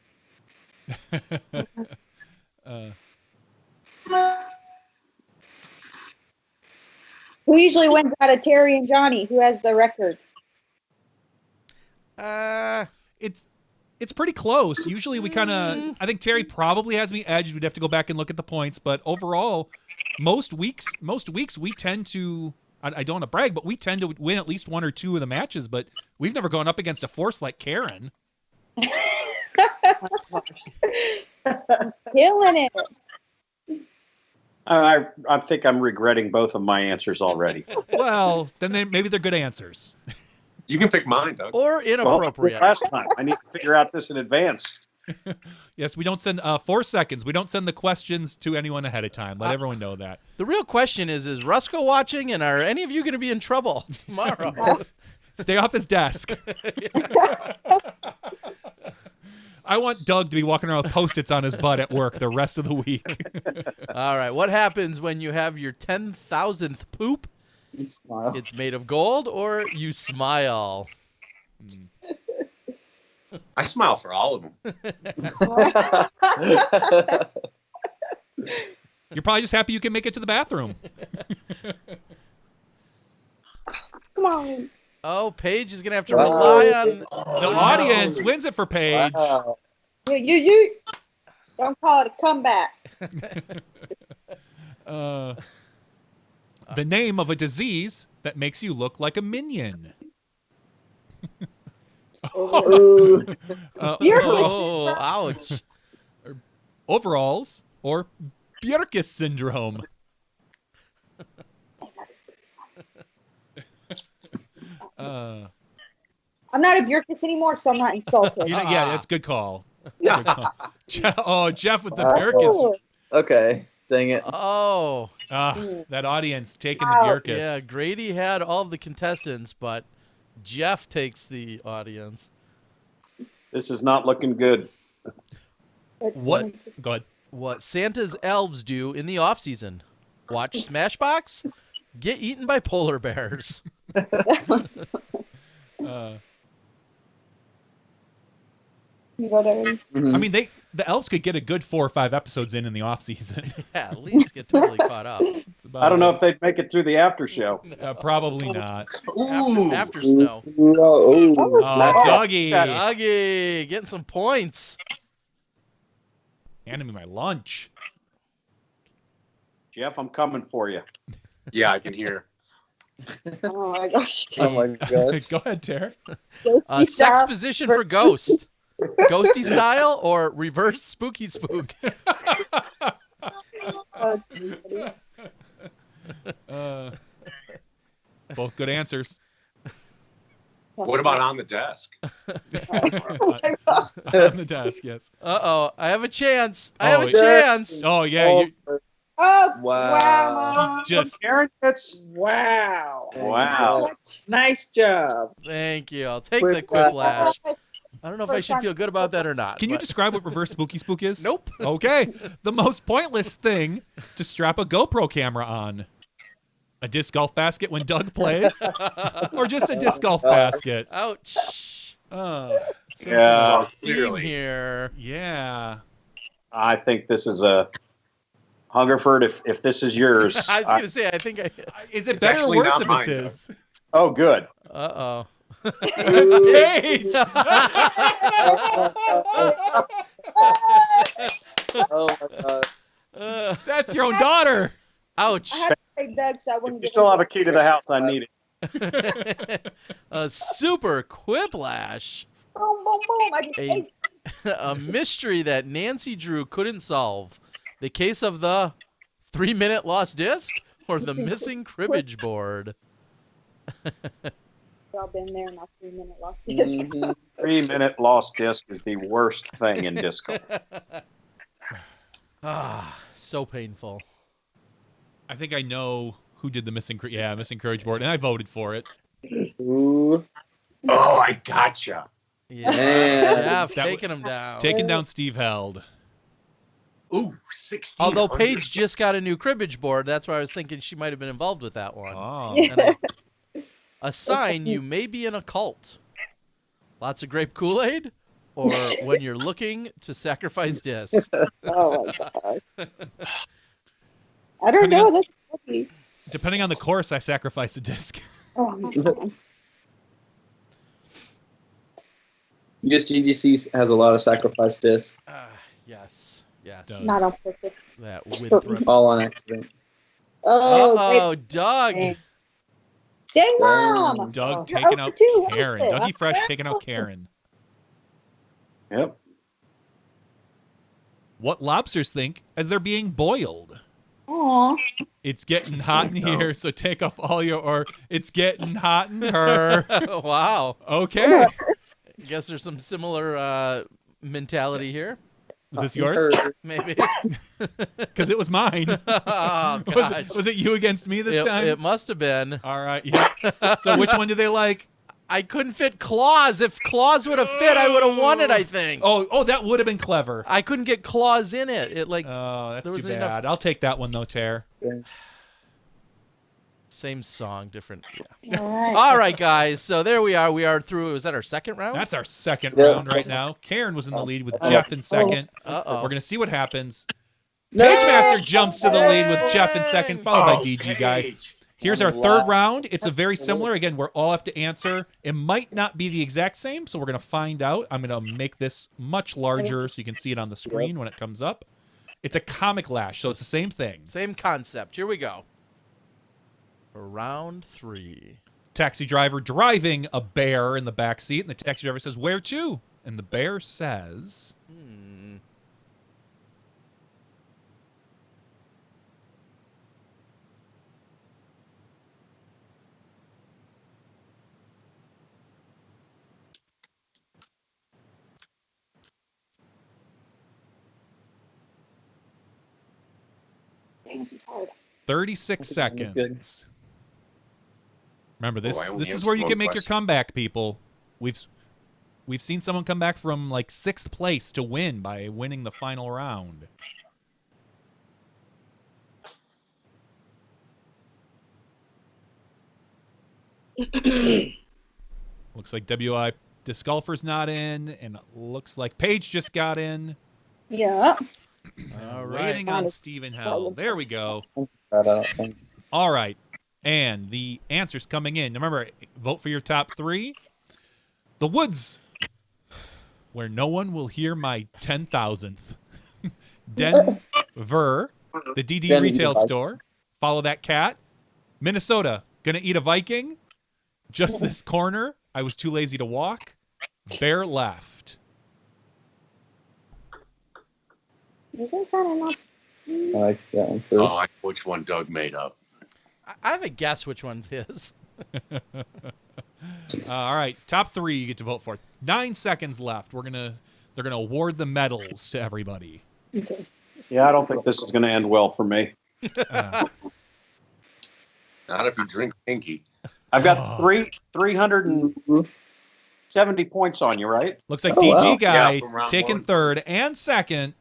Who usually wins out of Terry and Johnny? Who has the record? It's pretty close. Usually we kind of, I think Terry probably has me edged. We'd have to go back and look at the points, but overall, most weeks we tend to, I don't want to brag, but we tend to win at least one or two of the matches, but we've never gone up against a force like Karen. Killing it. I think I'm regretting both of my answers already. Well, then maybe they're good answers. You can pick mine, Doug. Or inappropriate. Last time. I need to figure out this in advance. Yes, we don't send 4 seconds. We don't send the questions to anyone ahead of time. Let everyone know that. The real question is Rusko watching, and are any of you going to be in trouble tomorrow? Stay off his desk. I want Doug to be walking around with Post-its on his butt at work the rest of the week. All right, what happens when you have your 10,000th poop? You smile. It's made of gold, or you smile? I smile for all of them. You're probably just happy you can make it to the bathroom. Come on. Oh, Paige is going to have to rely on... The audience wins it for Paige. Wow. You. Don't call it a comeback. The name of a disease that makes you look like a minion. Ooh. Oh, ouch. Overalls or Bjerkaas syndrome. I'm not a Bjerkaas anymore, so I'm not insulted. Yeah, that's good call. Good call. Jeff with the Bjerkaas. Oh, Okay. Dang it. Oh, That audience taking Wow. the Bjerkaas. yeah. Grady had all of the contestants, but Geoff takes the audience. This is not looking good. What? Go ahead. What Santa's elves do in the off season? Watch Smashbox? Get eaten by polar bears. Whatever. I mean, the elves could get a good 4 or 5 episodes in the off season. Yeah, at least get totally caught up. I don't know if they'd make it through the after show. Probably not. After snow. Doggy. Doggy, getting some points. Handing me my lunch. Geoff, I'm coming for you. Yeah, I can hear. Oh my gosh. Oh my gosh. Go ahead, Tara. Ghosty Sex style. position for ghost. Ghosty style or reverse spooky spook? Oh, geez. Both good answers. What about on the desk? On the desk, yes. Uh-oh, I have a chance. I Oh, have a yeah. chance. Oh, yeah. Oh, Wow. wow, Mom. Just Karen, that's Wow. wow. Nice job. Thank you. I'll take the quiplash. I don't know if I should feel good about that or not. Can you but- describe what reverse spooky spook is? Nope. Okay. The most pointless thing to strap a GoPro camera on. A disc golf basket when Doug plays? Or just a disc golf basket? Ouch. Yeah, Clearly. Here. Yeah. I think this is a Hungerford. If this is yours, I was going to say, I think I... Is it It's better or actually worse not if mine, it's his? oh, good. Uh-oh. It's Paige! Oh my god. That's your own daughter. Ouch. I had to say Doug, so I wouldn't You get still have a key to the house. I need it. A super quiplash. Boom, boom, boom. I just A, ate. a mystery that Nancy Drew couldn't solve. The case of the 3-minute lost disc or the missing cribbage board? Y'all been there, my 3-minute lost disc. 3-minute lost disc is the worst thing in disco. So painful. I think I know who did the missing courage board, and I voted for it. Ooh. Oh, I gotcha. Yeah, Man. Jeff That taking him down. Taking down Steve Held. Ooh, 16. Although Paige just got a new cribbage board, that's why I was thinking she might have been involved with that one. Oh. And a sign you may be in a cult. Lots of grape Kool-Aid, or when you're looking to sacrifice discs. Oh my god. I don't know. That's funny. Depending on the course, I sacrifice a disc. Oh my god. US GGC has a lot of sacrifice discs. Yes. Does. Not on purpose. That Winthrop. All on accident. Oh, Uh-oh, Doug. dang, Mom. Doug You're taking over out two. What Karen. is it? Dougie Fresh taking out Karen. Yep. What lobsters think as they're being boiled? Aw. It's getting hot in here, so take off all your, or it's getting hot in her. Wow. Okay. I guess there's some similar mentality here. Was this yours? Maybe. Because it was mine. Oh, Was gosh. it you against me this time? It must have been. All right. Yeah. So which one do they like? I couldn't fit claws. If claws would have fit, I would have won it, I think. Oh, that would have been clever. I couldn't get claws in it. It like Oh, that's there too wasn't bad. enough- I'll take that one though, Tare. same song, different. Yeah. All right. All right, guys. So there we are. We are through. Was that our second round? That's our second Yeah. round right now. Karen was in the lead with Geoff in second. Uh-oh. We're gonna see what happens. Page Master jumps to the lead with Geoff in second, followed by DG Guy. Paige. Here's our third round. It's a very similar. Again, we're all have to answer. It might not be the exact same, so we're going to find out. I'm going to make this much larger so you can see it on the screen when it comes up. It's a comic lash, so it's the same thing. Same concept. Here we go. For round 3. Taxi driver driving a bear in the back seat, and the taxi driver says, "Where to?" And the bear says, Dang, this is hard. 36 Good. seconds. Remember, Oh, I only this is answered where you one can make your question. comeback, people. We've seen someone come back from like 6th place to win by winning the final round. Looks like WI Disc Golfer's not in, and it looks like Paige just got in. Yeah. All right. Waiting on Stephen Hell. There we go. Thank All right. And the answers coming in. Remember, vote for your top 3. The Woods, where no one will hear my 10,000th. Denver, the DD Denver retail Viking. store. Follow that cat. Minnesota, gonna eat a Viking. Just this corner. I was too lazy to walk. Bear left. These are kind of not. I like that one first. Oh, I know which one Doug made up. I have a guess which one's his. All right, top 3 you get to vote for. 9 seconds left. They're gonna award the medals to everybody. Okay. Yeah, I don't think this is going to end well for me. Not if you drink Pinky. I've got 370 points on you, right? Looks like Oh, DG wow. guy Yeah, from round taking 1. 3rd and 2nd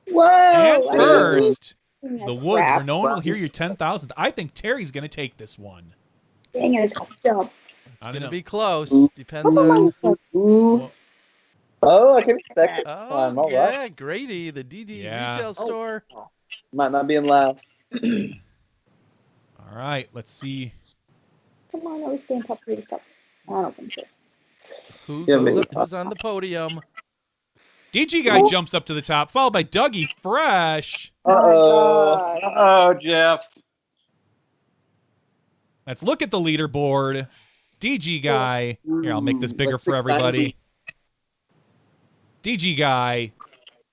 Whoa! and I 1st. didn't The have Woods, crap. where no one will hear your 10,000th. I think Terry's gonna take this one. Dang it, it's hooked up. It's I don't going to know. be close. Ooh. Depends on. Ooh. Oh, I can expect it. Oh, All yeah, right. Grady, the DD Yeah. retail store. Might not be in last. All right, let's see. Come on, always stay in top 3 to stop. I don't think so. Yeah, maybe. Who's on the podium? DG guy jumps up to the top, followed by Dougie Fresh. Uh-oh. Oh, Geoff. Let's look at the leaderboard. DG guy. Here, I'll make this bigger Like for 690. everybody. DG guy,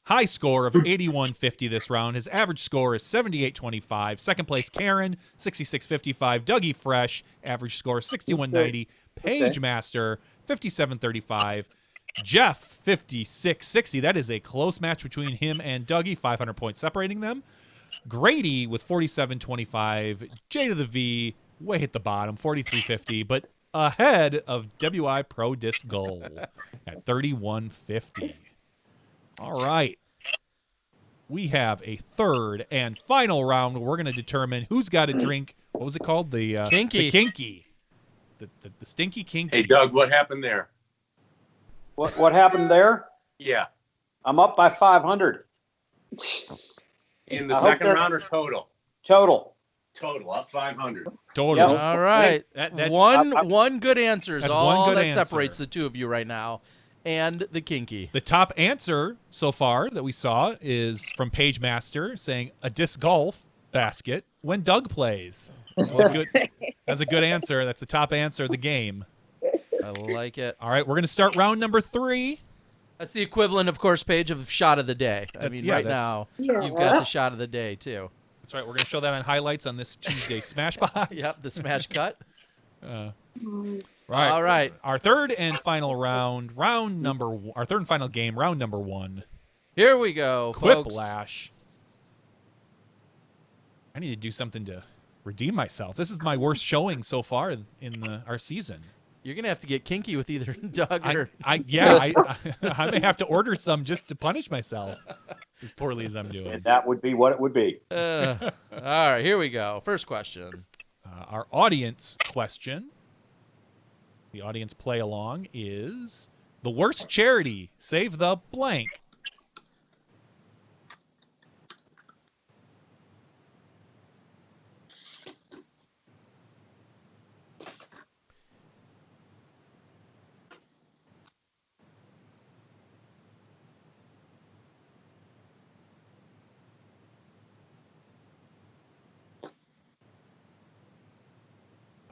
high score of 81.50 this round. His average score is 78.25. Second place, Karen, 66.55. Dougie Fresh, average score 61.90. Paige Master, 57.35. Geoff, 56.60. That is a close match between him and Dougie, 500 points separating them. Grady with 47.25. J to the V, way at the bottom, 43.50, but ahead of WI Pro Disc Goal at 31.50. All right. We have a third and final round where we're going to determine who's got a drink. What was it called? The Kinky. The kinky. The stinky kinky. Hey, Doug, what happened there? What happened there? Yeah. I'm up by 500 In the I hope second they're- round or total? total. Total, up 500. Total. Yep. All right. That's- one good answer is That's all one good that answer. separates the two of you right now. And the kinky. The top answer so far that we saw is from Paige Master saying a disc golf basket when Doug plays. That's a good answer. That's the top answer of the game. I like it. All right, we're going to start round number 3. That's the equivalent, of course, Paige, of shot of the day. I mean, yeah, right that's- now, Yeah. you've got the shot of the day, too. That's right. We're going to show that on highlights on this Tuesday SmashBox. Yep, the smash cut. Right. All right. Our third and final round, our third and final game, round number 1. Here we go, folks. Quiplash. I need to do something to redeem myself. This is my worst showing so far in our season. You're going to have to get kinky with either Doug or... I may have to order some just to punish myself as poorly as I'm doing. And that would be what it would be. All right, here we go. First question. Our audience question, the audience play along, is the worst charity, save the blank.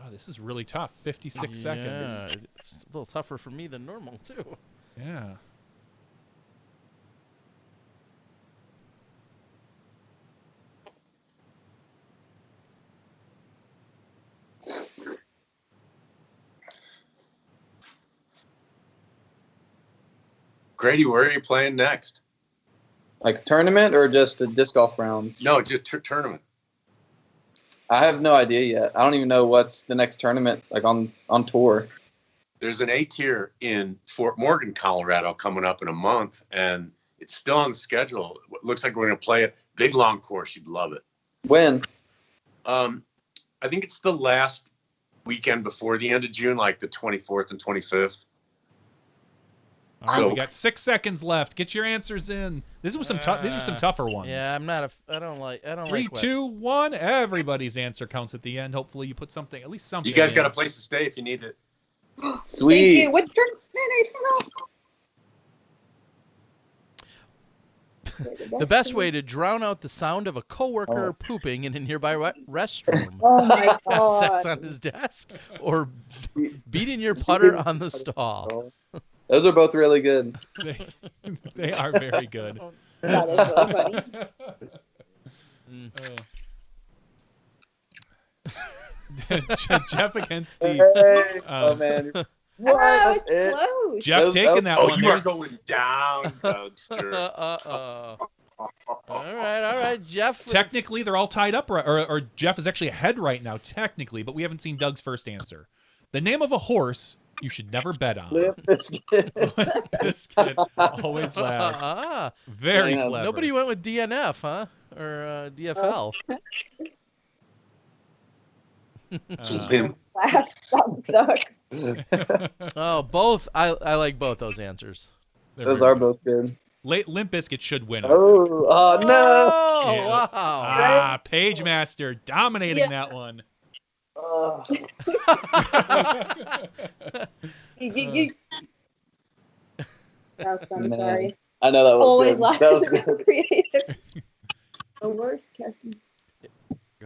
Oh, this is really tough. 56 seconds. Yeah, it's a little tougher for me than normal, too. Yeah. Grady, where are you playing next? Like tournament or just the disc golf rounds? No, just tournament. I have no idea yet. I don't even know what's the next tournament like on tour. There's an A tier in Fort Morgan, Colorado, coming up in a month, and it's still on the schedule. It looks like we're going to play it. Big long course. You'd love it. When? I think it's the last weekend before the end of June, like the 24th and 25th. All right, we got 6 seconds left. Get your answers in. These were some tougher ones. Yeah, I don't like. 3, 2, 1. Everybody's answer counts at the end. Hopefully, you put something, at least something. You guys got a place to stay if you need it. Sweet. Thank you. Which The best way to drown out the sound of a coworker pooping in a nearby restroom. Oh my Have god. sex on his desk or beating your putter on the stall. Those are both really good. They are very good. That is so funny. Jeff against Steve. Hey, oh man. What? That's That's it. close. Jeff taking that Oh, one. you are There's- going down, Dougster. All right, Jeff. Technically, they're all tied up, or Jeff is actually ahead right now, technically, but we haven't seen Doug's first answer. The name of a horse you should never bet on. Limp Bizkit. Biscuit, always last. Very Yeah, clever. Nobody went with DNF, huh? Or DFL. Limp. Last song suck. Oh, both. I like both those answers. Those are both good. Limp Bizkit should win. Oh no. Oh, Yeah. wow. Page Master dominating that one. Oh. That's fun, Man. sorry. I know that was Always good. last That was is good. creative. The worst casting.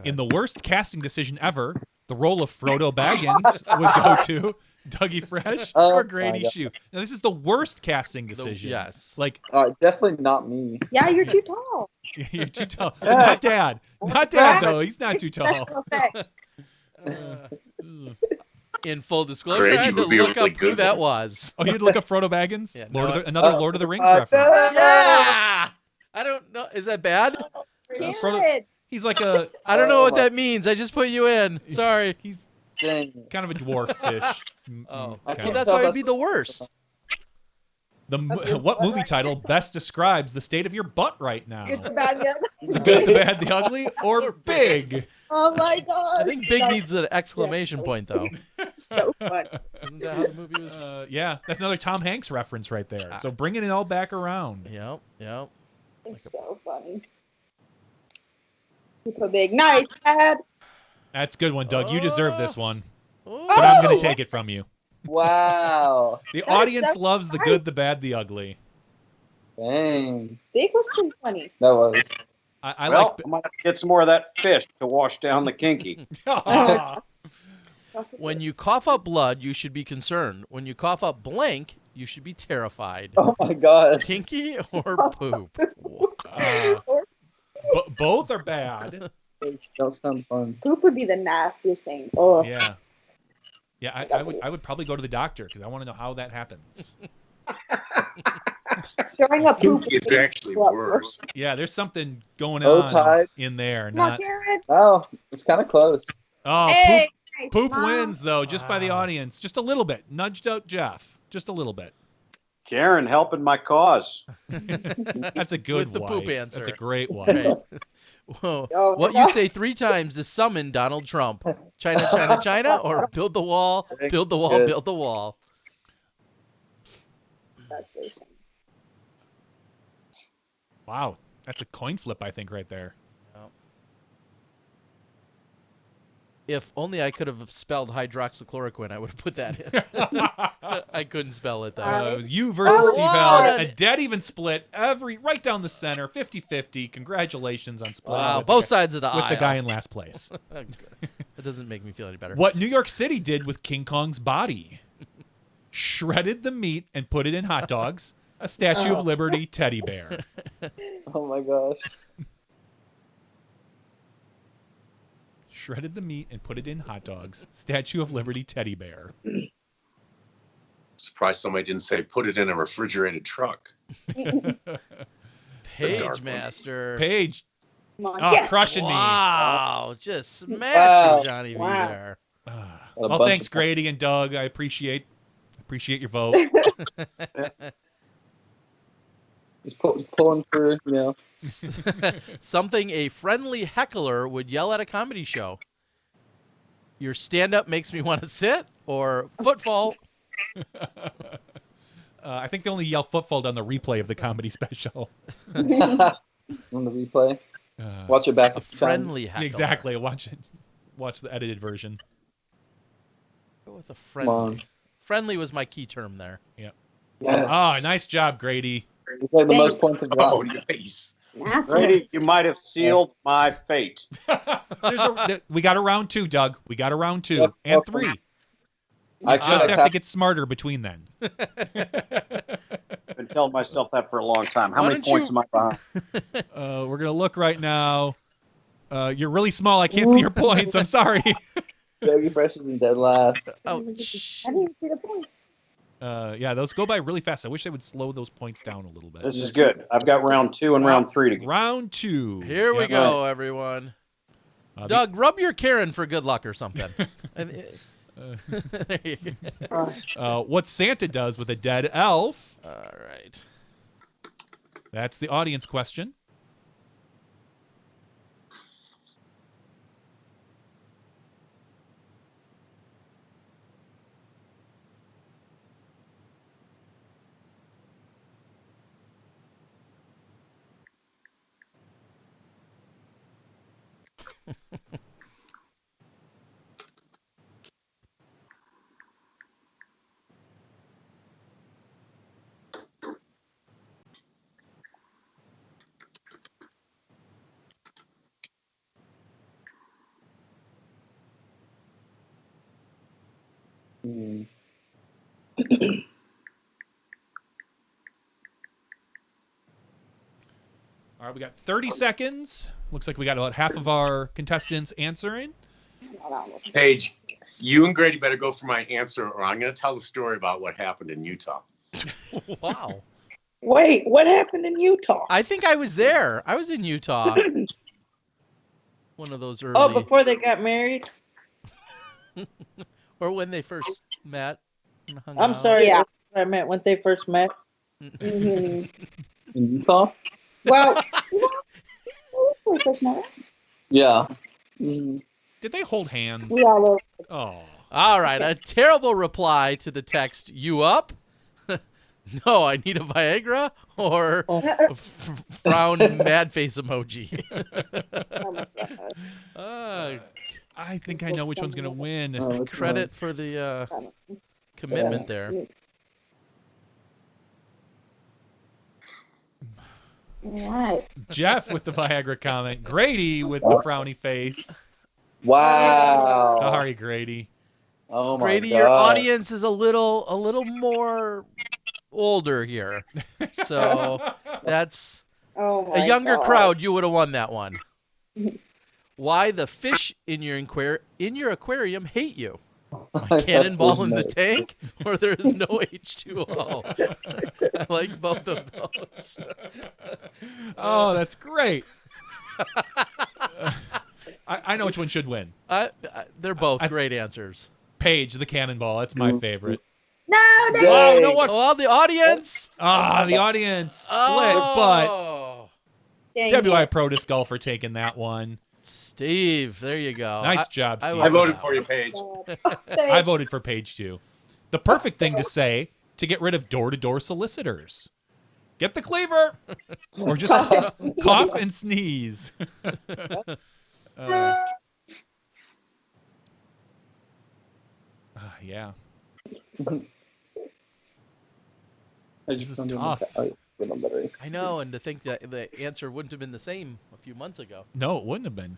In the worst casting decision ever, the role of Frodo Baggins would go to Dougie Fresh Oh, or Grady my God. Shue. Now, this is the worst casting decision. Yes. Like, Definitely not me. Yeah, you're too tall. you're too tall. But not Dad. Not Dad, though. He's not too tall. Special effects. In full disclosure, Grady I had to would be a look really up who good that one. was. Oh, you'd look up Frodo Baggins? Yeah, Another Lord of the Rings reference. Yeah! I don't know. Is that bad? Frodo- Kid. He's like a, I don't know Oh what my- that means. I just put you in. Sorry. he's Dang. kind of a dwarf fish. Oh, Okay. well, that's So why it'd that's- be the worst. What movie title best describes the state of your butt right now? Good, the bad, good. The Good, the Bad, the Ugly, or Big? Oh my god. I think Big needs an exclamation point, though. So fun. Isn't that how the movie was? Yeah, that's another Tom Hanks reference right there. So bringing it all back around. Yep. It's so funny. Super big. Nice, Dad. That's a good one, Doug. You deserve this one, Oh, but I'm going to take it from you. Wow. The is audience so loves the nice. good, the bad, the ugly. Dang. Big was too funny. That was. I Well, I might have to get some more of that fish to wash down the kinky. like. When you cough up blood, you should be concerned. When you cough up blank, you should be terrified. Oh my gosh. Kinky or poop? Both are bad. That sounds fun. Poop would be the nastiest thing. Oh, Yeah. Yeah, I would probably go to the doctor because I want to know how that happens. showing up poop. It's actually worse. Yeah, there's something going Oh, on tied. in there. Come on, Not Karen. Oh, it's kind of close. oh, Hey, nice, poop Mom. wins though, just by the Wow. audience, just a little bit. Nudged out Jeff, just a little bit. Karen helping my cause. That's a good With the wife. poop That's a answer. great wife. Right. Whoa. Oh, What you say 3 times to summon Donald Trump? China, China, China, or build the wall, build the wall, Good. build the wall. That's very funny. Wow, that's a coin flip, I think, right there. If only I could have spelled hydroxychloroquine, I would have put that in. I couldn't spell it, though. It was you versus Oh, Steve wow. Allen. A dead even split, right down the center, 50-50. Congratulations on splitting Wow, with both the, sides of the with aisle. the guy in last place. That doesn't make me feel any better. What New York City did with King Kong's body. Shredded the meat and put it in hot dogs. A Statue of Liberty teddy bear. Oh my gosh. Shredded the meat and put it in hot dogs. Statue of Liberty teddy bear. Surprised somebody didn't say put it in a refrigerated truck. Page dark one. Master. Paige, Come on. Oh, Yes. crushing me. Wow, just smashing Wow. Johnny V Wow. there. Well, thanks, Grady and Doug. I appreciate your vote. Just pulling for, Something a friendly heckler would yell at a comedy show. Your stand-up makes me want to sit, or footfall. I think they only yell footfall on the replay of the comedy special. on the replay. Watch it back A a few times. friendly heckler. Exactly. Watch the edited version. Go with a Come on. friendly. Friendly was my key term there. Yeah. Yes. Oh, nice job, Grady. We played the most Thanks. points of Oh, that. nice. Grady, you might have sealed my fate. We got a round 2, Doug. We got a round 2 Yep. and 3. I Just have to get smarter between then. I've been telling myself that for a long time. How Why many don't points you- am I behind? We're gonna look right now. You're really small. I can't see your points. I'm sorry. Yogi Fresh is in dead last. Oh, I didn't see the point. Yeah, those go by really fast. I wish they would slow those points down a little bit. This is good. I've got round 2 and round 3 to go. Round 2. here we Yep. go, everyone. Doug, rub your Karen for good luck or something. There you go. What Santa does with a dead elf? All right. That's the audience question. Hmm. All right, we got 30 seconds. Looks like we got about half of our contestants answering. Paige, you and Grady better go for my answer, or I'm going to tell the story about what happened in Utah. Wow. Wait, what happened in Utah? I think I was there. I was in Utah. One of those early. Oh, before they got married? Or when they first met. And hung I'm out. sorry. Yeah. That's what I meant when they first met. Mhm. In Utah? Well, first night. Yeah. Did they hold hands? We all over. Oh. All right. A terrible reply to the text, you up? No, I need a Viagra, or frown mad face emoji. Oh my God. I think I know which one's going to win. Oh, Credit for the commitment there. All right. Jeff with the Viagra comment. Grady with the frowny face. Wow. Sorry, Grady. Oh my Grady, God. your audience is a little more older here, so that's Oh my a younger God. crowd. You would have won that one. Why the fish in your aquarium hate you? My cannonball in the tank, or there is no H2O. I like both of those. Oh, that's great. I know which one should win. They're both great answers. Paige, the cannonball. That's my favorite. No, no. Oh, Dang. no one. Well, the audience. The audience split, Oh. Dang but WI it. Pro Disc Golfer taking that one. Steve, there you go. Nice job, Steve. I voted for you, Paige. I voted for Paige too. The perfect thing to say to get rid of door-to-door solicitors. Get the cleaver, or just cough and sneeze. Yeah. This is tough. I know, and to think that the answer wouldn't have been the same a few months ago. No, it wouldn't have been.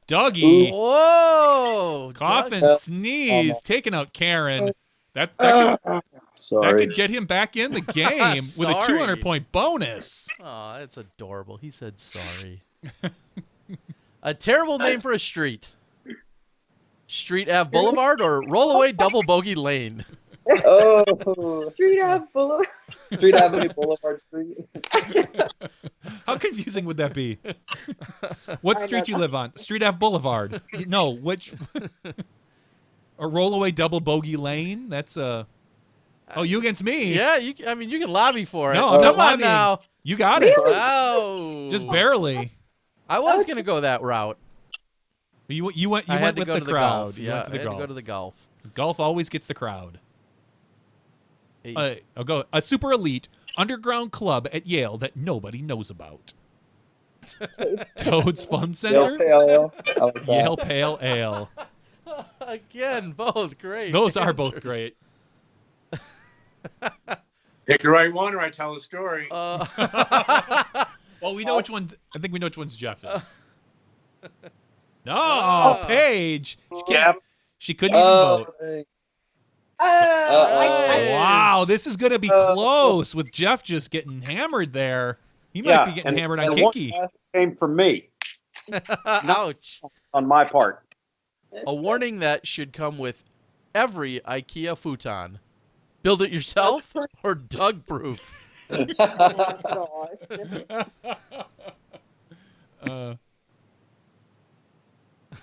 Dougie, Whoa! cough Doug. and sneeze, taking out Karen. That could get him back in the game with a Sorry. 200-point bonus. Aw, that's adorable. He said sorry. A terrible name for a street. Street Ave Boulevard or Rollaway Double Bogey Lane? Oh, Street Ave Boulevard. Street Avenue Boulevard Street. How confusing would that be? What street you live on? Street Ave Boulevard. No, which? Or Rollaway Double Bogey Lane? That's Oh, you against me? Yeah, I mean, you can lobby for it. No, I'm not Come on lobbying. now. You got it. Oh, Just barely. I was gonna go that route. You went I had to with go the to the crowd. golf. You Yeah, went to the I had golf. to go to the golf. Golf always gets the crowd. Ace. I'll go. A super elite underground club at Yale that nobody knows about. Toad's Fun Center. Pale Ale. I like that. Yale Pale Ale. Again, both great. Those are both answers. great. Pick the right one, or I tell a story. Well, we know which one. I think we know which one's Geoff is. No, Paige. She couldn't even vote. Wow, this is going to be close with Geoff just getting hammered there. He might be getting hammered on and Kinky. one came from me Ouch. on my part. A warning that should come with every IKEA futon. Build it yourself or Doug proof.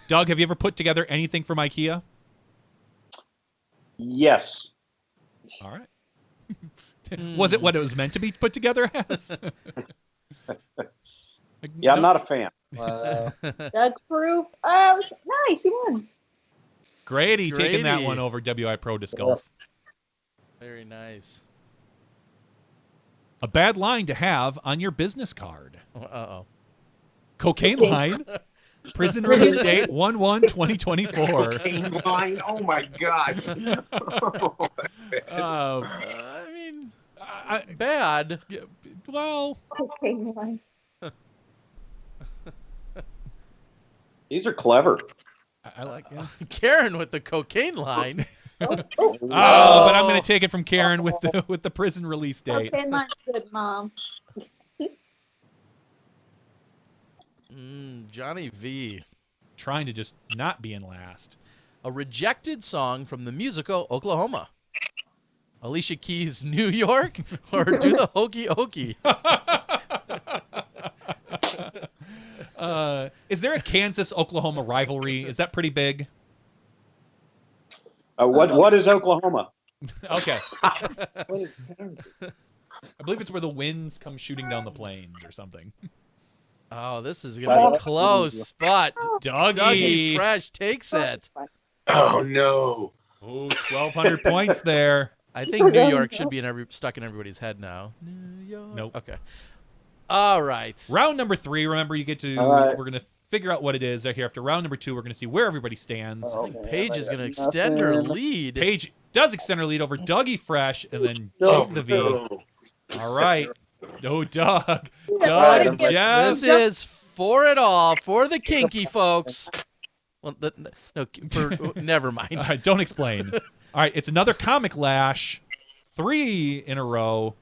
Doug, have you ever put together anything from IKEA? Yes. All right. Was it what it was meant to be put together as? Yeah, I'm not a fan. Doug Proof. Oh, nice. He won. Grady taking that Grady. one over WI Pro Disc Golf. Very nice. A bad line to have on your business card. Uh-oh. Cocaine line. Prison release date 1/1/2024. Line. Oh my gosh. I mean, bad. Well, Cocaine line. These are clever. I like it. Karen with the cocaine line. Oh, but I'm going to take it from Karen with the prison release date. Cocaine line's good, Mom. Johnny V. Trying to just not be in last. A rejected song from the musical Oklahoma. Alicia Keys' New York or Do the Hokey Okey? Is there a Kansas-Oklahoma rivalry? Is that pretty big? What is Oklahoma? Okay. What is Kansas? I believe it's where the winds come shooting down the plains or something. Oh, this is going to be close, but Dougie Dougie. Fresh takes it. Oh no. Oh, 1,200 points there. I think New York should be stuck in everybody's head now. New York. Nope. Okay. All right. Round number 3, remember, you get to, All right. we're going to figure out what it is. Here after round number 2, we're going to see where everybody stands. I think Paige is going to extend her lead. Paige does extend her lead over Dougie Fresh and then Jake the V. No. All right. Oh, Doug. Yeah, Doug, I get- Jeff. This is for it all, for the kinky folks. Well, never mind. All right, don't explain. All right, it's another comic lash. 3 in a row.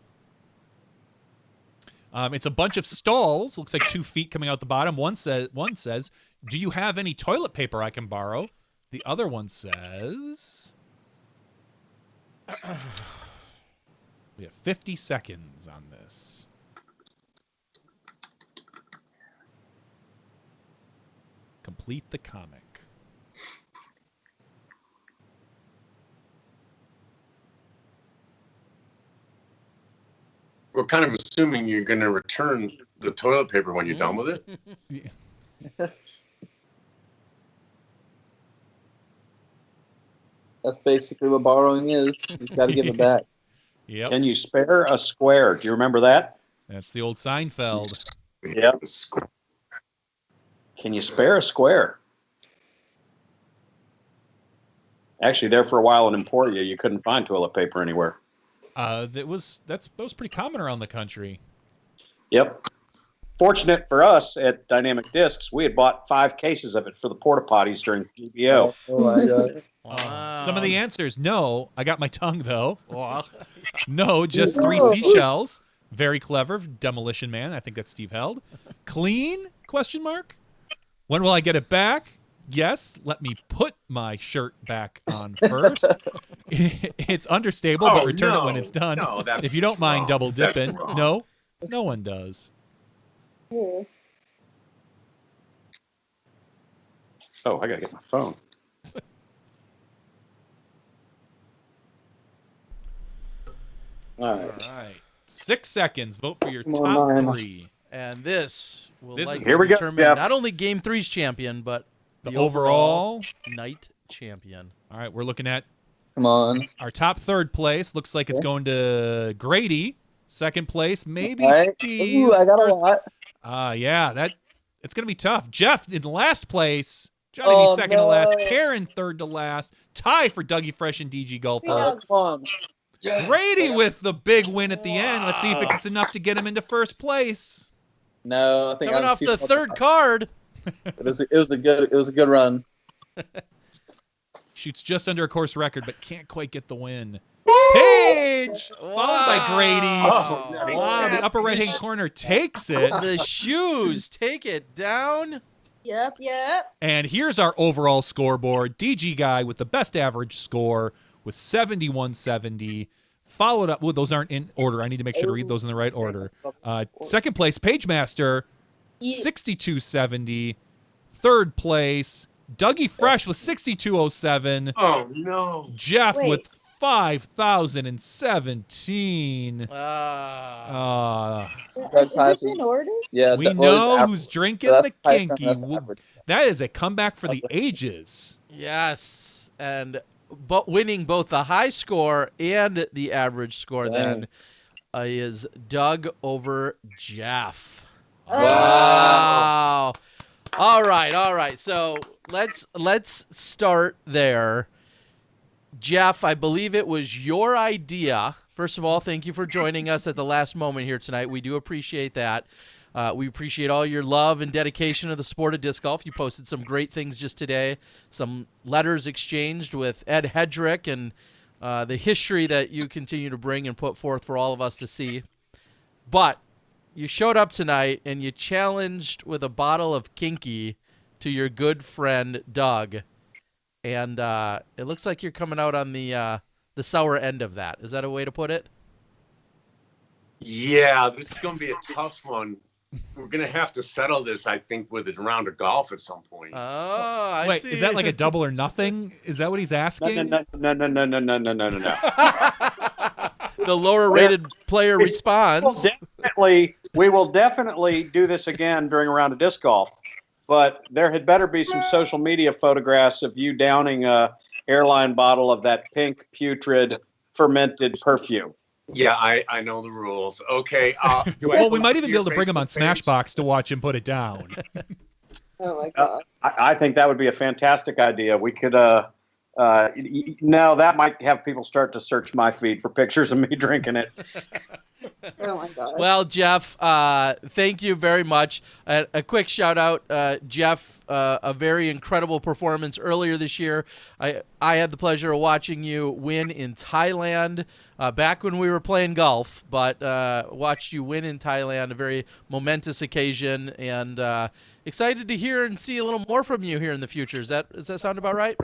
It's a bunch of stalls. Looks like 2 feet coming out the bottom. One says, "Do you have any toilet paper I can borrow?" The other one says, "We have 50 seconds on this." Complete the comic. We're kind of assuming you're going to return the toilet paper when you're done with it. That's basically what borrowing is. You've got to give it back. Yep, Can you spare a square? Do you remember that? that's the old Seinfeld. Yep. Can you spare a square? Actually, there for a while in Emporia, you couldn't find toilet paper anywhere. That was pretty common around the country. Yep. Fortunate for us at Dynamic Discs, we had bought 5 cases of it for the porta potties during GBO. Oh my god. Wow. Some of the answers, no. I got my tongue, though. No, just 3 seashells. Very clever. Demolition Man. I think that's Steve Held. Clean? Question mark. When will I get it back? Yes, let me put my shirt back on first. It's understable, but return it when it's done. No, that's If you don't mind wrong. double That's dipping. wrong. No, no one does. Ooh. Oh, I gotta get my phone. All All right. right. 6 seconds. Vote for your Come on, top Ryan. 3. And this will This is- likely Here we go, determine Jeff. not only Game 3's champion, but The overall. night champion. All right, we're looking at Come on. our top third place. Looks like it's going to Grady. Second place, maybe All right. Steve. Ooh, I got a First- lot. yeah, it's gonna be tough. Jeff in last place. Johnny Oh, second to last. no. Karen third to last. Tie for Dougie Fresh and DG Golfer. Come on. Yes. Grady with the big win at the end. Let's see if it's enough to get him into first place. No, I think Coming I was off too the far third behind. card. It was a good run. Shoots just under a course record, but can't quite get the win. Paige, followed by Grady. Oh, Wow, the upper right-hand corner takes it. The shoes take it down. Yep. And here's our overall scoreboard. DG Guy with the best average score with 7170. Followed up, well, those aren't in order. I need to make sure to read those in the right order. Second place, Paige Master, 6270. Third place, Dougie Fresh with 6207. Oh, no. Geoff Wait. with 5017. Is this in order? Yeah. We that was know average. who's drinking So the that's high, kinky. that's average. That is a comeback for the ages. Yes, and but winning both the high score and the average score then is Doug over Geoff. Wow. All right. So let's start there. Geoff, I believe it was your idea. First of all, thank you for joining us at the last moment here tonight. We do appreciate that. We appreciate all your love and dedication to the sport of disc golf. You posted some great things just today, some letters exchanged with Ed Hedrick, and the history that you continue to bring and put forth for all of us to see. But you showed up tonight and you challenged with a bottle of kinky to your good friend Doug. And it looks like you're coming out on the sour end of that. Is that a way to put it? Yeah, this is going to be a tough one. We're going to have to settle this, I think, with a round of golf at some point. Oh, I Wait, see. is that like a double or nothing? Is that what he's asking? No. The lower rated player responds? We will definitely do this again during a round of disc golf. But there had better be some social media photographs of you downing a airline bottle of that pink, putrid, fermented perfume. Yeah, I know the rules. Okay. Well, we might even be able to bring him on Smashbox to watch him put it down. Oh my god. I think that would be a fantastic idea. We could, no, that might have people start to search my feed for pictures of me drinking it. Oh my god. Well, Geoff, thank you very much. A quick shout out, Geoff, a very incredible performance earlier this year. I had the pleasure of watching you win in Thailand back when we were playing golf, but watched you win in Thailand, a very momentous occasion, and excited to hear and see a little more from you here in the future. Does that sound about right?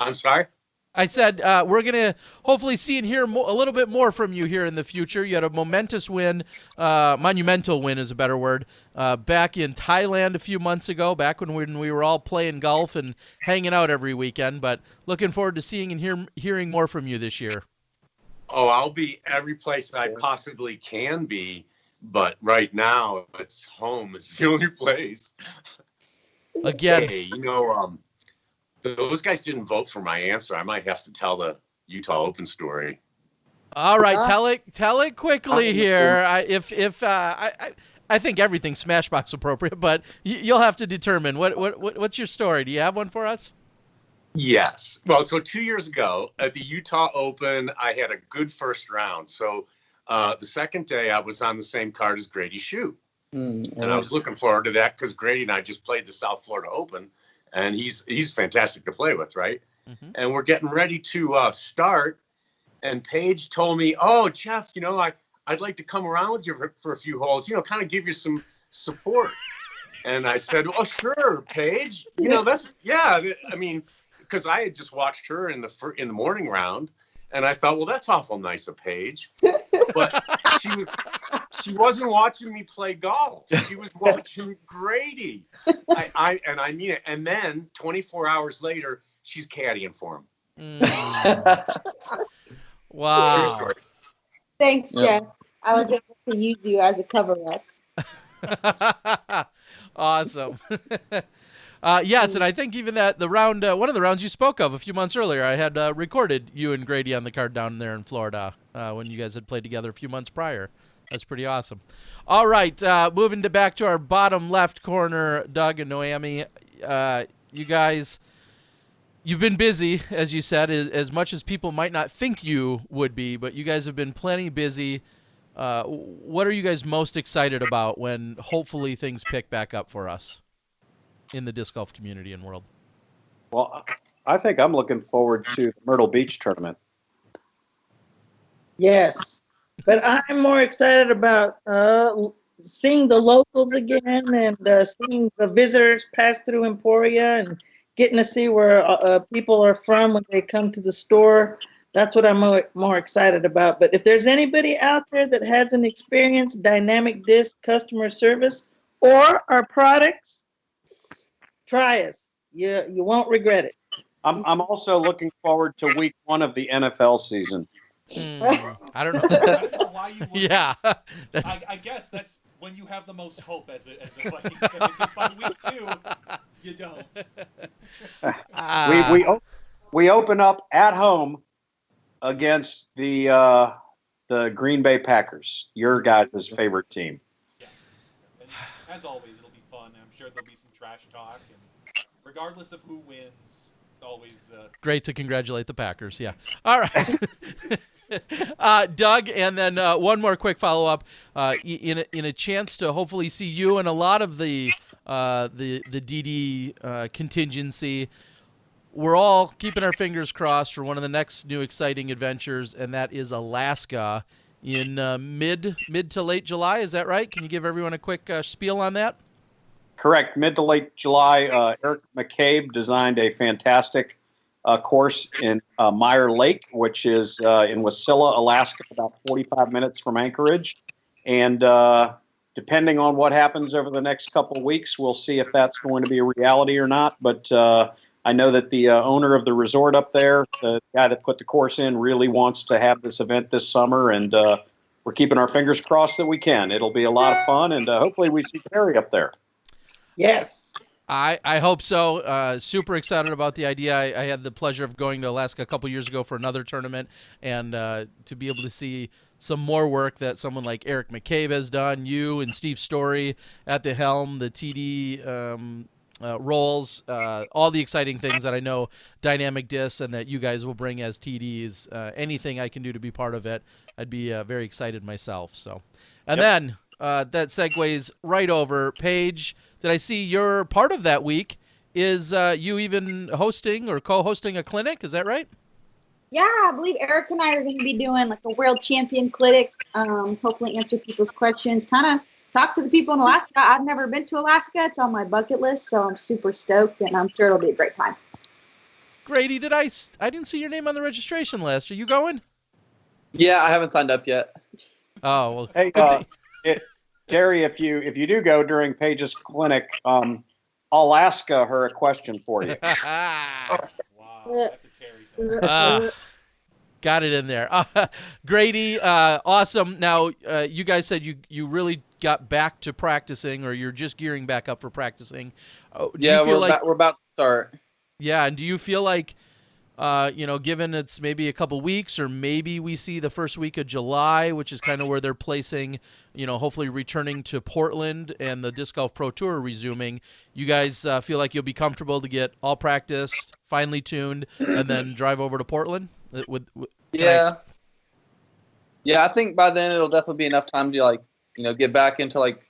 I'm sorry? I said we're going to hopefully see and hear a little bit more from you here in the future. You had a momentous win, monumental win is a better word, back in Thailand a few months ago, back when we were all playing golf and hanging out every weekend. But looking forward to seeing and hearing more from you this year. Oh, I'll be every place I possibly can be, but right now it's home. It's the only place. Again, Hey, those guys didn't vote for my answer. I might have to tell the Utah Open story. all right, tell it quickly here. I think everything's Smashbox appropriate, but you'll have to determine what's your story. Do you have one for us? Yes. Well, so 2 years ago at the Utah Open, I had a good first round. So the second day I was on the same card as Grady Shue. And I was looking forward to that because Grady and I just played the South Florida Open. And he's fantastic to play with, right? Mm-hmm. And we're getting ready to start. And Paige told me, "Oh, Geoff, I'd like to come around with you for a few holes, kind of give you some support." And I said, "Oh, sure, Paige. You know, that's yeah. I mean, because I had just watched her in the morning round, and I thought, well, that's awful nice of Paige. But she wasn't watching me play golf. She was watching Grady. I mean it. And then 24 hours later, she's caddying for him. Wow. True story. Thanks, Yep. Jeff. I was able to use you as a cover-up. Awesome. Yes, and I think even that the round, one of the rounds you spoke of a few months earlier, I had recorded you and Grady on the card down there in Florida when you guys had played together a few months prior. That's pretty awesome. All right, moving back to our bottom left corner, Doug and Noemi. You guys, you've been busy, as you said, as much as people might not think you would be, but you guys have been plenty busy. What are you guys most excited about when hopefully things pick back up for us in the disc golf community and world? Well, I think I'm looking forward to the Myrtle Beach tournament. Yes, but I'm more excited about seeing the locals again and seeing the visitors pass through Emporia and getting to see where people are from when they come to the store. That's what I'm more excited about. But if there's anybody out there that hasn't experienced Dynamic Disc customer service or our products, try us. You won't regret it. I'm also looking forward to week 1 of the NFL season. I don't know. I don't know why you would. Yeah. I guess that's when you have the most hope as a Vikings fan, because by week 2, you don't. We open up at home against the Green Bay Packers, your guys' favorite team. Yeah. And as always, it'll be fun. I'm sure there'll be some trash talk, and regardless of who wins, it's always great to congratulate the Packers. Yeah. All right. Doug, and then one more quick follow-up. In a chance to hopefully see you and a lot of the DD contingency, we're all keeping our fingers crossed for one of the next new exciting adventures, and that is Alaska in mid to late July. Is that right? Can you give everyone a quick spiel on that? Correct. Mid to late July, Eric McCabe designed a fantastic course in Meyer Lake, which is in Wasilla, Alaska, about 45 minutes from Anchorage. And depending on what happens over the next couple of weeks, we'll see if that's going to be a reality or not. But I know that the owner of the resort up there, the guy that put the course in, really wants to have this event this summer, and we're keeping our fingers crossed that we can. It'll be a lot of fun, and hopefully we see Perry up there. Yes. I hope so. Super excited about the idea. I had the pleasure of going to Alaska a couple years ago for another tournament, and to be able to see some more work that someone like Eric McCabe has done, you and Steve Story at the helm, the TD roles, all the exciting things that I know Dynamic Disc and that you guys will bring as TDs. Anything I can do to be part of it, I'd be very excited myself. So, and then that segues right over. Paige, did I see you're part of that week? Is you even hosting or co-hosting a clinic? Is that right? Yeah, I believe Eric and I are going to be doing like a world champion clinic. Hopefully answer people's questions, kind of talk to the people in Alaska. I've never been to Alaska. It's on my bucket list, so I'm super stoked, and I'm sure it'll be a great time. Grady, I didn't see your name on the registration list. Are you going? Yeah, I haven't signed up yet. Oh, well. Hey, Terry, if you do go during Paige's clinic, I'll ask her a question for you. wow, that's a Terry thing. Got it in there. Grady, awesome. Now, you guys said you really got back to practicing, or you're just gearing back up for practicing. Yeah, we're about to start. Yeah, and do you feel like, given it's maybe a couple weeks, or maybe we see the first week of July, which is kind of where they're placing, hopefully returning to Portland and the Disc Golf Pro Tour resuming, you guys feel like you'll be comfortable to get all practiced, finely tuned, and then drive over to Portland? Yeah, I think by then it'll definitely be enough time to get back into like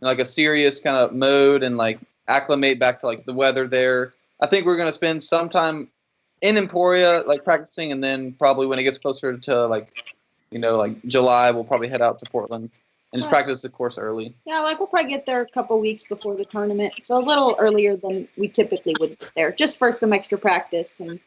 a serious kind of mode and like acclimate back to like the weather there. I think we're gonna spend some time in Emporia like practicing, and then probably when it gets closer to like July, we'll probably head out to Portland. and just practice the course early. Yeah, like we'll probably get there a couple weeks before the tournament, so a little earlier than we typically would get there, just for some extra practice and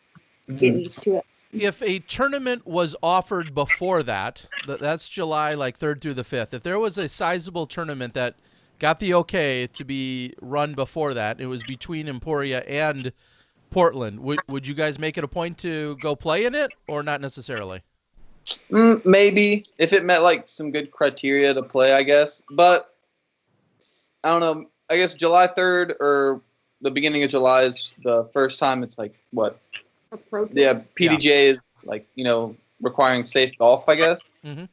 getting used to it. If a tournament was offered before that's July like 3rd through the 5th. If there was a sizable tournament that got the okay to be run before that, it was between Emporia and Portland, would you guys make it a point to go play in it, or not necessarily? Maybe if it met like some good criteria to play, I guess. But I don't know. I guess July 3rd or the beginning of July is the first time it's like what? Yeah, PDGA is like, requiring safe golf, I guess. Mm-hmm.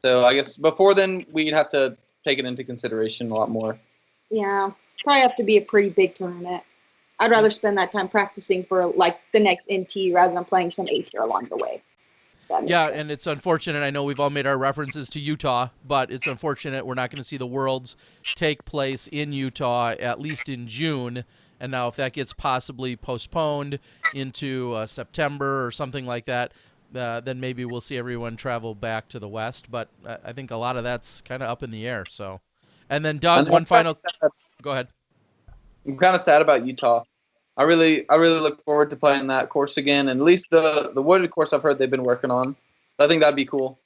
So I guess before then we'd have to take it into consideration a lot more. Yeah, probably have to be a pretty big tournament. I'd rather spend that time practicing for like the next NT rather than playing some A tier along the way. Yeah, and it's unfortunate. I know we've all made our references to Utah, but it's unfortunate we're not going to see the Worlds take place in Utah, at least in June. And now if that gets possibly postponed into September or something like that, then maybe we'll see everyone travel back to the West. But I think a lot of that's kind of up in the air. So, and then Doug, one final. Go ahead. I'm kind of sad about Utah. I really look forward to playing that course again, and at least the wooded course I've heard they've been working on. I think that'd be cool.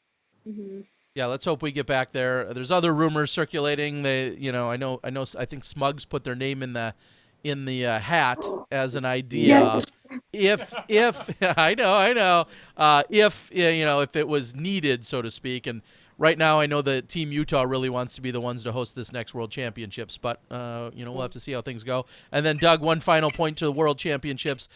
Mm-hmm. Yeah, let's hope we get back there. There's other rumors circulating. I think Smugs put their name in the hat as an idea. If I know, if it was needed, so to speak. And right now, I know that Team Utah really wants to be the ones to host this next World Championships, but we'll have to see how things go. And then, Doug, one final point to the World Championships: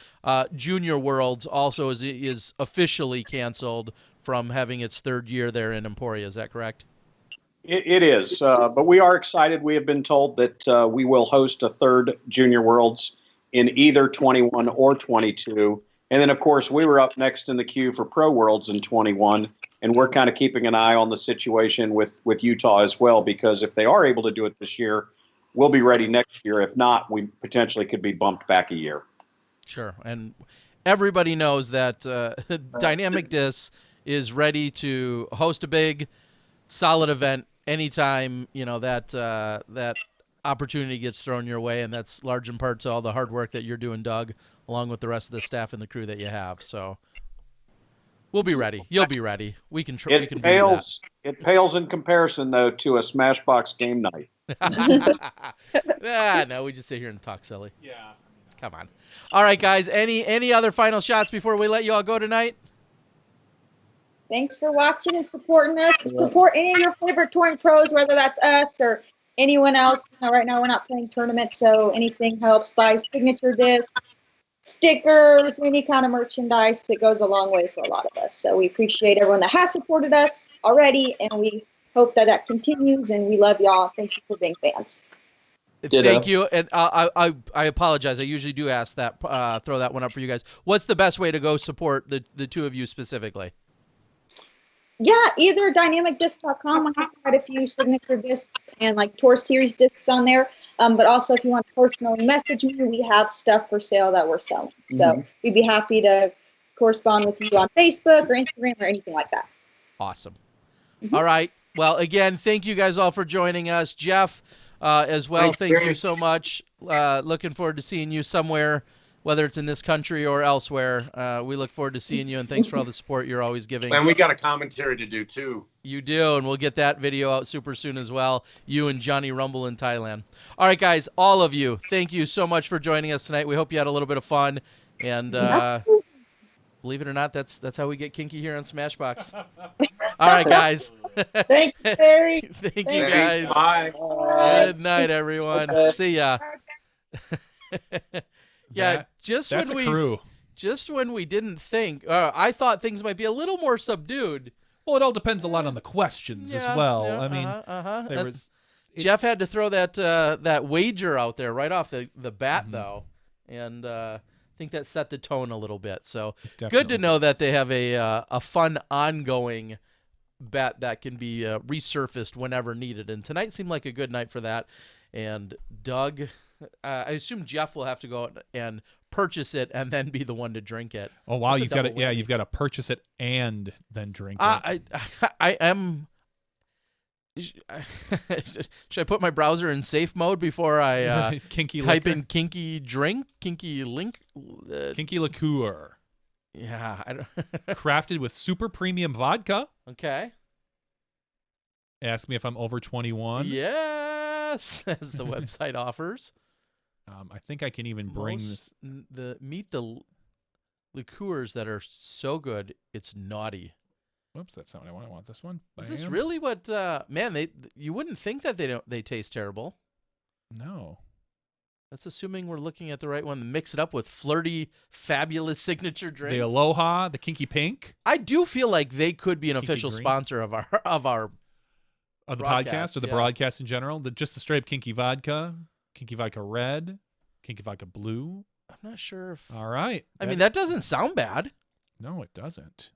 Junior Worlds also is officially canceled from having its 3rd year there in Emporia. Is that correct? It is, but we are excited. We have been told that we will host a 3rd Junior Worlds in either 21 or 22. And then, of course, we were up next in the queue for Pro Worlds in 21, and we're kind of keeping an eye on the situation with Utah as well, because if they are able to do it this year, we'll be ready next year. If not, we potentially could be bumped back a year. Sure, and everybody knows that Dynamic Disc is ready to host a big, solid event anytime that opportunity gets thrown your way, and that's large in part to all the hard work that you're doing, Doug, along with the rest of the staff and the crew that you have. So we'll be ready. You'll be ready. We can. It pales in comparison, though, to a SmashBoxx game night. No, we just sit here and talk silly. Yeah. Come on. All right, guys. Any other final shots before we let you all go tonight? Thanks for watching and supporting us. Support any of your favorite touring pros, whether that's us or anyone else. Right now, we're not playing tournaments, so anything helps. Buy signature discs, stickers, any kind of merchandise. It goes a long way for a lot of us. So we appreciate everyone that has supported us already, and we hope that continues. And we love y'all. Thank you for being fans. Thank you, and I apologize. I usually do ask that, throw that one up for you guys. What's the best way to go support the two of you specifically? Yeah, either dynamicdisc.com. I have quite a few signature discs and like tour series discs on there. But also, if you want to personally message me, we have stuff for sale that we're selling. So we'd be happy to correspond with you on Facebook or Instagram or anything like that. Awesome. All right. Well, again, thank you guys all for joining us. Geoff, as well, thank you so much. Looking forward to seeing you somewhere, whether it's in this country or elsewhere. We look forward to seeing you, and thanks for all the support you're always giving. And we got a commentary to do, too. You do, and we'll get that video out super soon as well, you and Johnny Rumble in Thailand. All right, guys, all of you, thank you so much for joining us tonight. We hope you had a little bit of fun, and believe it or not, that's how we get kinky here on SmashBoxx. All right, guys. Thank you, Barry. Thank you, guys. Bye. Good night, everyone. See ya. Yeah, just when we didn't think, I thought things might be a little more subdued. Well, it all depends a lot on the questions as well. Yeah, I mean, there was Geoff had to throw that wager out there right off the bat, though, and I think that set the tone a little bit. So good to know that they have a fun ongoing bet that can be resurfaced whenever needed. And tonight seemed like a good night for that. And Doug, I assume Geoff will have to go and purchase it and then be the one to drink it. Oh wow, you've got to you've got to purchase it and then drink it. I am. should I put my browser in safe mode before I kinky type liquor? in kinky drink, kinky link? Kinky liqueur. Yeah, I don't. Crafted with super premium vodka. Okay. Ask me if I'm over 21. Yes, as the website offers. I think I can even bring this. Meet the liqueurs that are so good it's naughty. Whoops, that's not what I want. I want this one. Is this Bam. really what? Man, you wouldn't think that they taste terrible. No. That's assuming we're looking at the right one. Mix it up with flirty, fabulous signature drinks. The Aloha, the Kinky Pink. I do feel like they could be an Kinky official green. sponsor of the podcast or the yeah. broadcast in general. Just the straight up Kinky Vodka, Kinky Vodka Red, Kinky Vodka Blue. I'm not sure if. All right. I mean, that doesn't sound bad. No, it doesn't.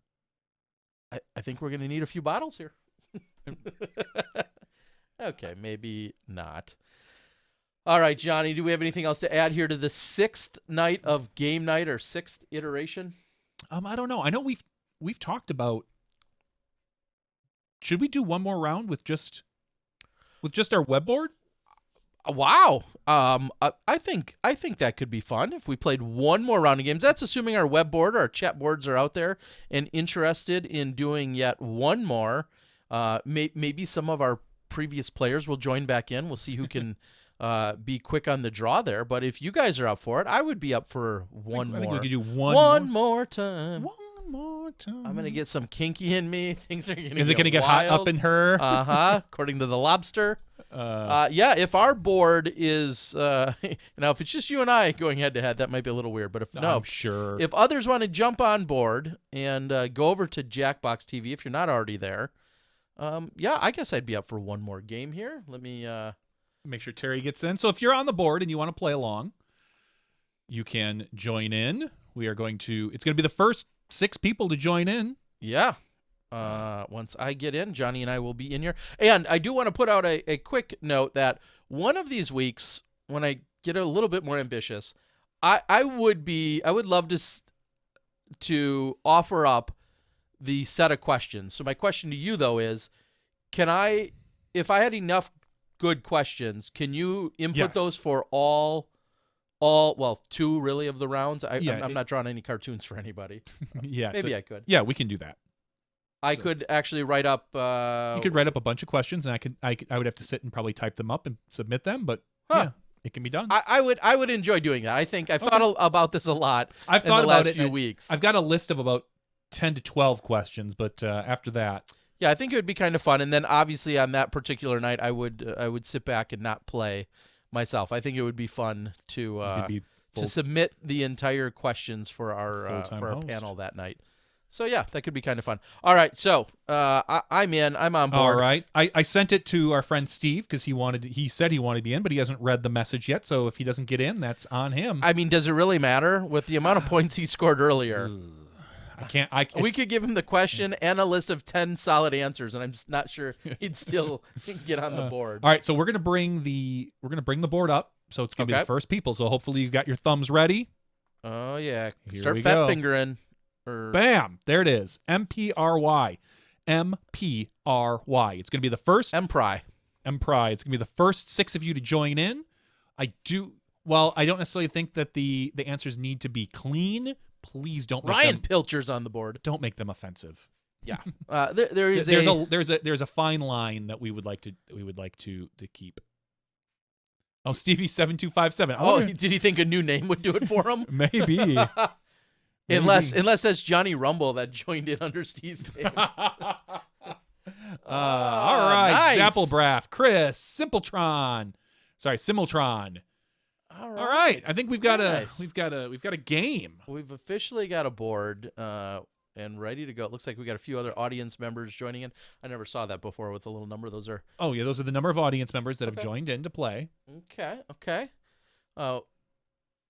I think we're going to need a few bottles here. Okay, maybe not. All right, Johnny, do we have anything else to add here to the 6th night of game night or 6th iteration? I don't know. I know we've talked about. Should we do one more round with just our web board? Wow. I think that could be fun if we played one more round of games. That's assuming our web board, our chat boards are out there and interested in doing yet one more. Maybe some of our previous players will join back in. We'll see who can be quick on the draw there. But if you guys are up for it, I would be up for one more. I think we could do one more time. One more time. I'm gonna get some kinky in me. Things are gonna. Is it gonna get hot up in her? According to the lobster. Yeah. If our board is now, if it's just you and I going head to head, that might be a little weird. But I'm sure. If others want to jump on board and go over to SmashBoxxTV, if you're not already there, yeah, I guess I'd be up for one more game here. Let me make sure Terry gets in. So if you're on the board and you want to play along, you can join in. We are going to. It's going to be the first 6 people to join in. Yeah. Once I get in, Johnny and I will be in here. And I do want to put out a quick note that one of these weeks, when I get a little bit more ambitious, I would love to offer up the set of questions. So my question to you though is, if I had enough good questions, can you input those for all 2 really of the rounds? I'm not drawing any cartoons for anybody. Yeah, maybe I could. Yeah, we can do that. I could actually write up. You could write up a bunch of questions, and I would have to sit and probably type them up and submit them. But yeah, it can be done. I would enjoy doing that. I think I've thought about this a lot. I've thought in the about last it few weeks. I've got a list of about 10 to 12 questions, but after that, yeah, I think it would be kind of fun. And then obviously on that particular night, I would sit back and not play myself. I think it would be fun to submit the entire questions for our panel that night. So yeah, that could be kind of fun. All right, so I'm in. I'm on board. All right, I sent it to our friend Steve because he said he wanted to be in, but he hasn't read the message yet. So if he doesn't get in, that's on him. I mean, does it really matter with the amount of points he scored earlier? We could give him the question and a list of 10 solid answers, and I'm just not sure he'd still get on the board. All right, so we're gonna bring the board up. So it's gonna be the first people. So hopefully you got your thumbs ready. Oh yeah, Here start we fat go. fingering. Bam! There it is. MPRY. MPRY. It's gonna be the first. MPRY. It's gonna be the first 6 of you to join in. I don't necessarily think that the answers need to be clean. Please don't. Ryan Pilcher's on the board. Don't make them offensive. Yeah. There's a fine line that we would like to keep. Oh, Stevie7257. Oh, did he think a new name would do it for him? Maybe. Unless that's Johnny Rumble that joined in under Steve's name. All right, nice. Zappelbraff, Chris, Simultron. All right, I think we've got a game. We've officially got a board and ready to go. It looks like we got a few other audience members joining in. I never saw that before with a little number. Those are those are the number of audience members that have joined in to play. Okay.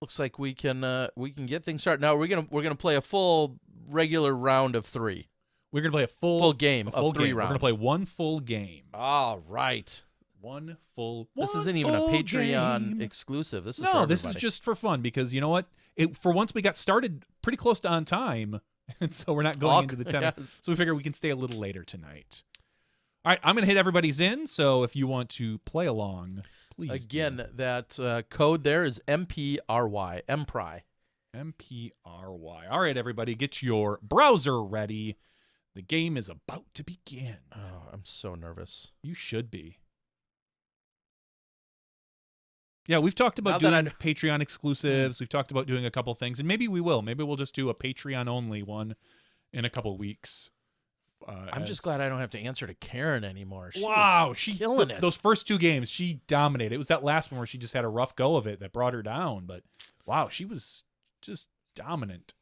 Looks like we can get things started. Now we're gonna play a full regular round of 3. We're gonna play a full game of 3 rounds. We're gonna play one full game. All right. This isn't even a Patreon exclusive. This is this is just for fun because you know what? For once we got started pretty close to on time, and so we're not going into the 10. Yes. So we figure we can stay a little later tonight. All right, I'm going to hit everybody's in, so if you want to play along, please Again, do. that code there is MPRY, MPRY. MPRY. All right, everybody, get your browser ready. The game is about to begin. Oh, I'm so nervous. You should be. Yeah, we've talked about Now that doing Patreon exclusives. We've talked about doing a couple things, and maybe we will. Maybe we'll just do a Patreon-only one in a couple weeks. I'm just glad I don't have to answer to Karen anymore. She's killing it. Those first 2 games, she dominated. It was that last one where she just had a rough go of it that brought her down. But, wow, she was just dominant.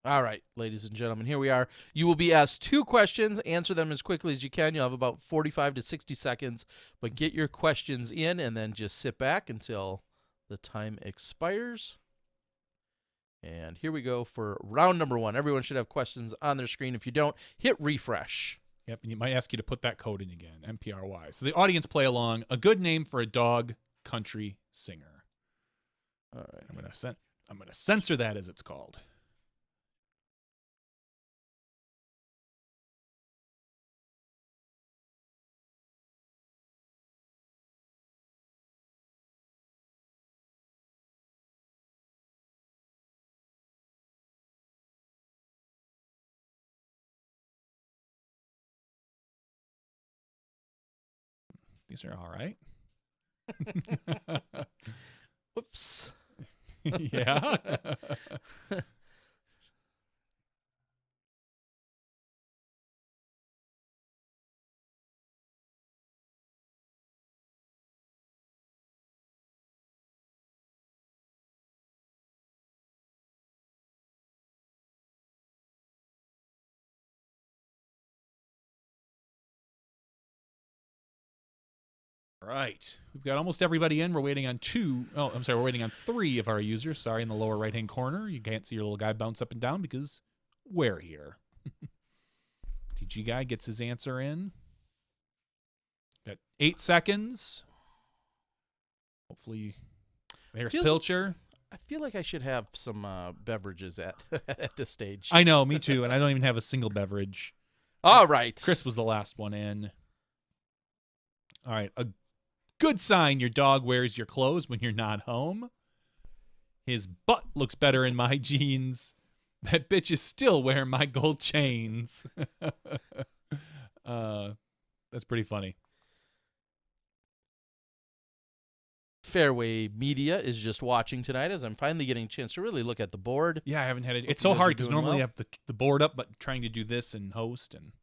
All right, ladies and gentlemen, here we are. You will be asked 2 questions. Answer them as quickly as you can. You'll have about 45 to 60 seconds. But get your questions in and then just sit back until the time expires. And here we go for round number 1. Everyone should have questions on their screen. If you don't, hit refresh. Yep, and you might ask you to put that code in again, MPRY. So the audience play along. A good name for a dog country singer. All right. I'm gonna censor that as it's called. These are all right. Whoops. Yeah. Right. We've got almost everybody in. We're waiting on 2. Oh, I'm sorry. We're waiting on 3 of our users. Sorry, in the lower right-hand corner. You can't see your little guy bounce up and down because we're here. DG guy gets his answer in. Got 8 seconds. Hopefully, there's Pilcher. I feel like I should have some beverages at at this stage. I know, me too. And I don't even have a single beverage. All right. Chris was the last one in. All right. A good sign your dog wears your clothes when you're not home. His butt looks better in my jeans. That bitch is still wearing my gold chains. That's pretty funny. Fairway Media is just watching tonight as I'm finally getting a chance to really look at the board. Yeah, I haven't had it. Hope It's you so guys hard are because doing normally well. I have the board up, but trying to do this and host. And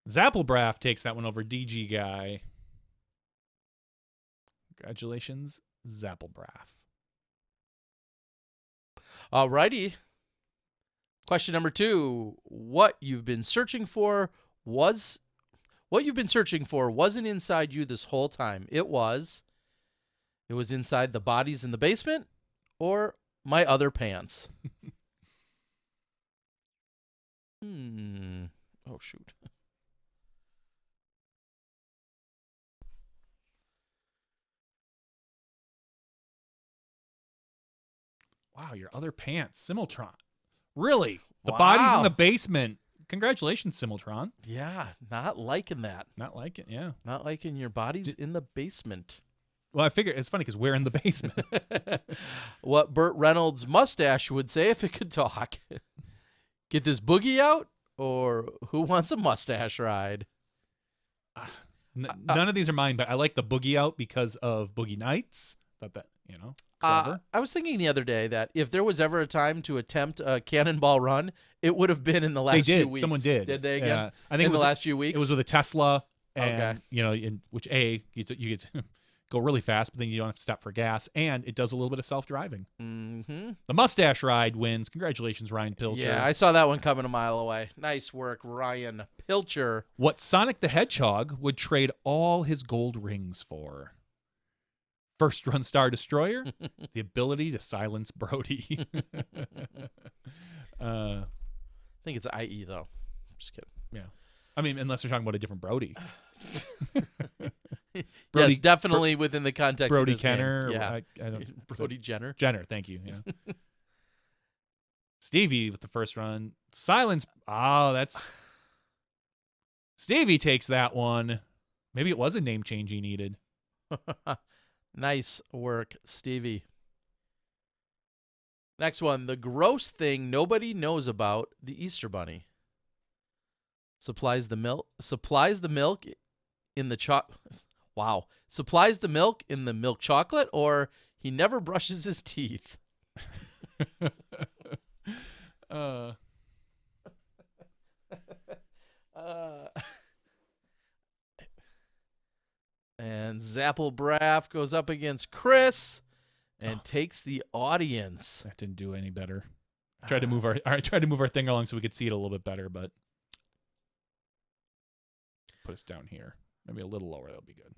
Zappelbraff takes that one over DG guy. Congratulations, Zappelbraff. All righty. Question number 2. What you've been searching for wasn't inside you this whole time. It was inside the bodies in the basement or my other pants. Oh, shoot. Wow, your other pants, Simultron. Really? The Wow. body's in the basement. Congratulations, Simultron. Yeah, not liking that. Not like it, yeah. Not liking your bodies in the basement. Well, I figure it's funny because we're in the basement. What Burt Reynolds' mustache would say if it could talk. Get this boogie out, or who wants a mustache ride? None of these are mine, but I like the boogie out because of Boogie Nights. Thought that, clever. I was thinking the other day that if there was ever a time to attempt a cannonball run, it would have been in the last They did. few weeks. Someone did. Did they again? Yeah. I think in it was the last few weeks. It was with a Tesla, and Okay. in which you get to go really fast, but then you don't have to stop for gas, and it does a little bit of self-driving. Mm-hmm. The mustache ride wins. Congratulations, Ryan Pilcher. Yeah, I saw that one coming a mile away. Nice work, Ryan Pilcher. What Sonic the Hedgehog would trade all his gold rings for? First run Star Destroyer, the ability to silence Brody. I think it's IE though. Just kidding. Yeah, I mean, unless they're talking about a different Brody. Yes, definitely within the context Brody of this Kenner. game. Yeah, I don't. Brody Jenner. Jenner, thank you. Yeah. Stevie with the first run. Silence. Oh, that's Stevie takes that one. Maybe it was a name change he needed. Nice work, Stevie. Next one, the gross thing nobody knows about the Easter Bunny. Supplies the milk in the Wow. Supplies the milk in the milk chocolate, or he never brushes his teeth. And Zappelbraff goes up against Chris and takes the audience. That didn't do any better. I tried to move our thing along so we could see it a little bit better, but put us down here. Maybe a little lower, that'll be good.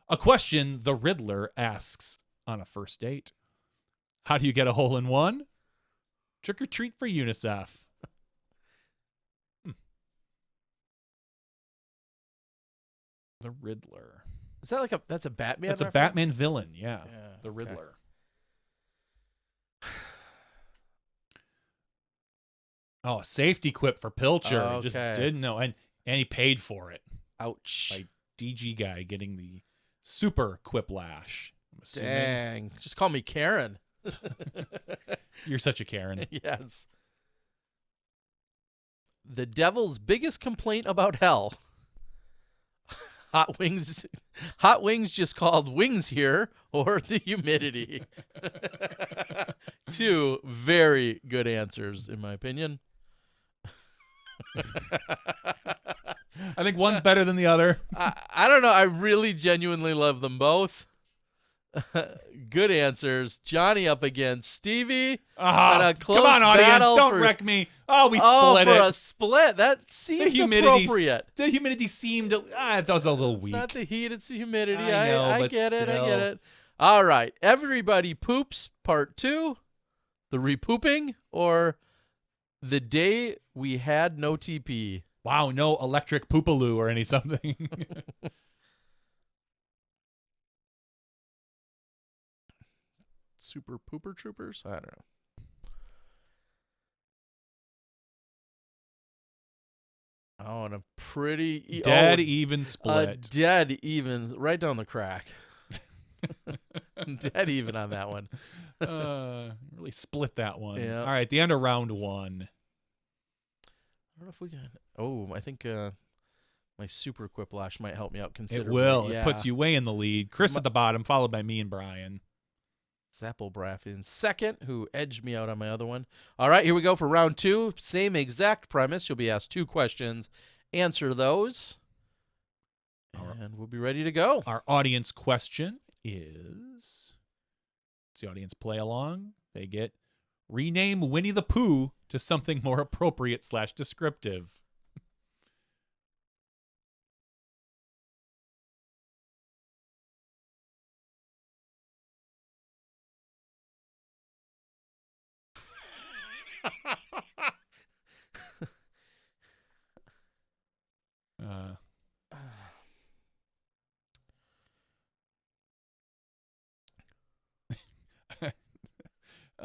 A question the Riddler asks on a first date. How do you get a hole-in-one? Trick or treat for UNICEF. The Riddler. Is that like that's a Batman That's a reference? Batman villain, yeah. The Riddler. Oh, a safety quip for Pilcher. Oh, Just okay. didn't know. And he paid for it. Ouch. By DG guy getting the super quiplash. I'm assuming. Dang. Just call me Karen. You're such a Karen. Yes. The devil's biggest complaint about hell. Hot wings just called wings here, or the humidity. Two very good answers, in my opinion. I think one's better than the other. I don't know. I really genuinely love them both. Good answers. Johnny up against Stevie. And a close come on, audience. battle Don't for- wreck me. Oh, we Oh, split for it. a split. That seems appropriate. The humidity seemed that was a little It's weak. not the heat, it's the humidity. I know, I but get it. I still. get it. All right. Everybody Poops Part 2. The repooping, or the day we had no TP. Wow, no electric poopaloo or any something. Super Pooper Troopers? I don't know. Oh, and a pretty Dead even split. Dead even, right down the crack. Dead even on that one. Really split that one. Yeah. All right, the end of round one. I don't know if we can. Oh, I think my super quiplash might help me out It considerably. will. Yeah. It puts you way in the lead. Chris at the bottom, followed by me and Brian. Zappelbraff in second, who edged me out on my other one. All right, here we go for round 2. Same exact premise. You'll be asked 2 questions. Answer those, and we'll be ready to go. Our audience question is, does the audience play along? They get rename Winnie the Pooh to something more appropriate / descriptive.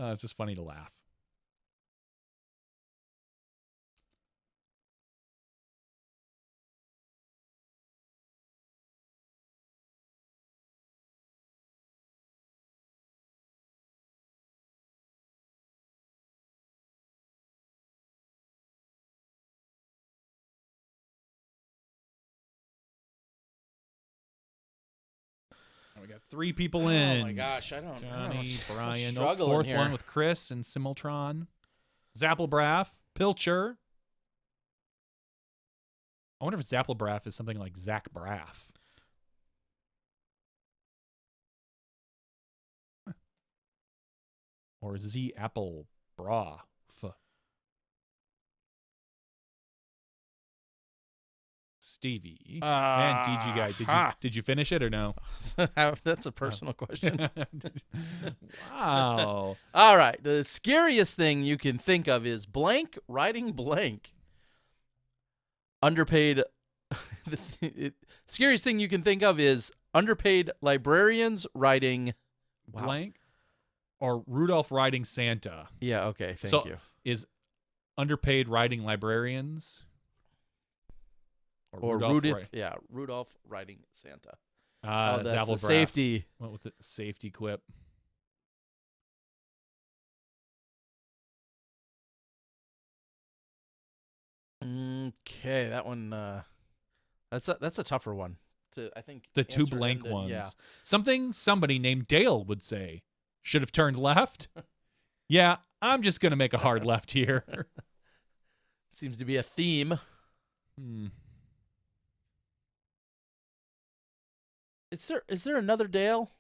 It's just funny to laugh. We got 3 people in. Oh my gosh, I don't know. Johnny, Brian, Struggling fourth here. one with Chris and Simultron. Zappelbraff, Pilcher. I wonder if Zappelbraff is something like Zach Braff. Or Z Apple Bra. Stevie and DG guy. Did you finish it or no? That's a personal question. Wow. All right. The scariest thing you can think of is blank riding blank. Underpaid. Scariest thing you can think of is underpaid librarians riding Blank or Rudolph riding Santa. Yeah, okay. Thank So you. is underpaid riding librarians. Or Rudolph. Yeah, Rudolph riding Santa. That's the Zabelbraff. Safety. Went with the safety quip. Okay, that one. That's a tougher one. I think the two answer blank ended, ones. Yeah. Something somebody named Dale would say. Should have turned left. Yeah, I'm just gonna make a hard left here. Seems to be a theme. Is there another Dale?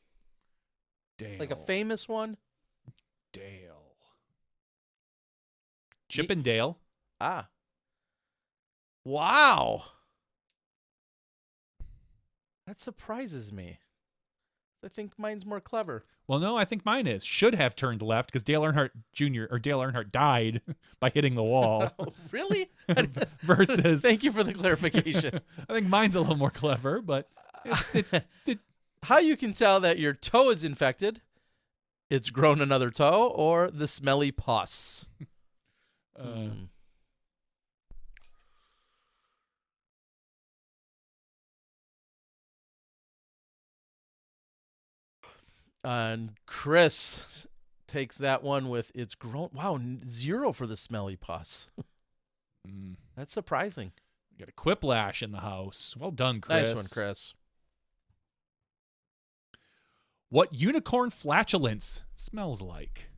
Dale. Like a famous one? Dale. Chip and Dale. Ah. Wow. That surprises me. I think mine's more clever. Well, no, I think mine is. Should have turned left because Dale Earnhardt Jr. or Dale Earnhardt died by hitting the wall. Oh, really? Versus. Thank you for the clarification. I think mine's a little more clever, but it's how you can tell that your toe is infected, it's grown another toe, or the smelly pus. And Chris takes that one with it's grown. Wow, 0 for the smelly pus. That's surprising. We got a quiplash in the house. Well done, Chris. Nice one, Chris. What unicorn flatulence smells like?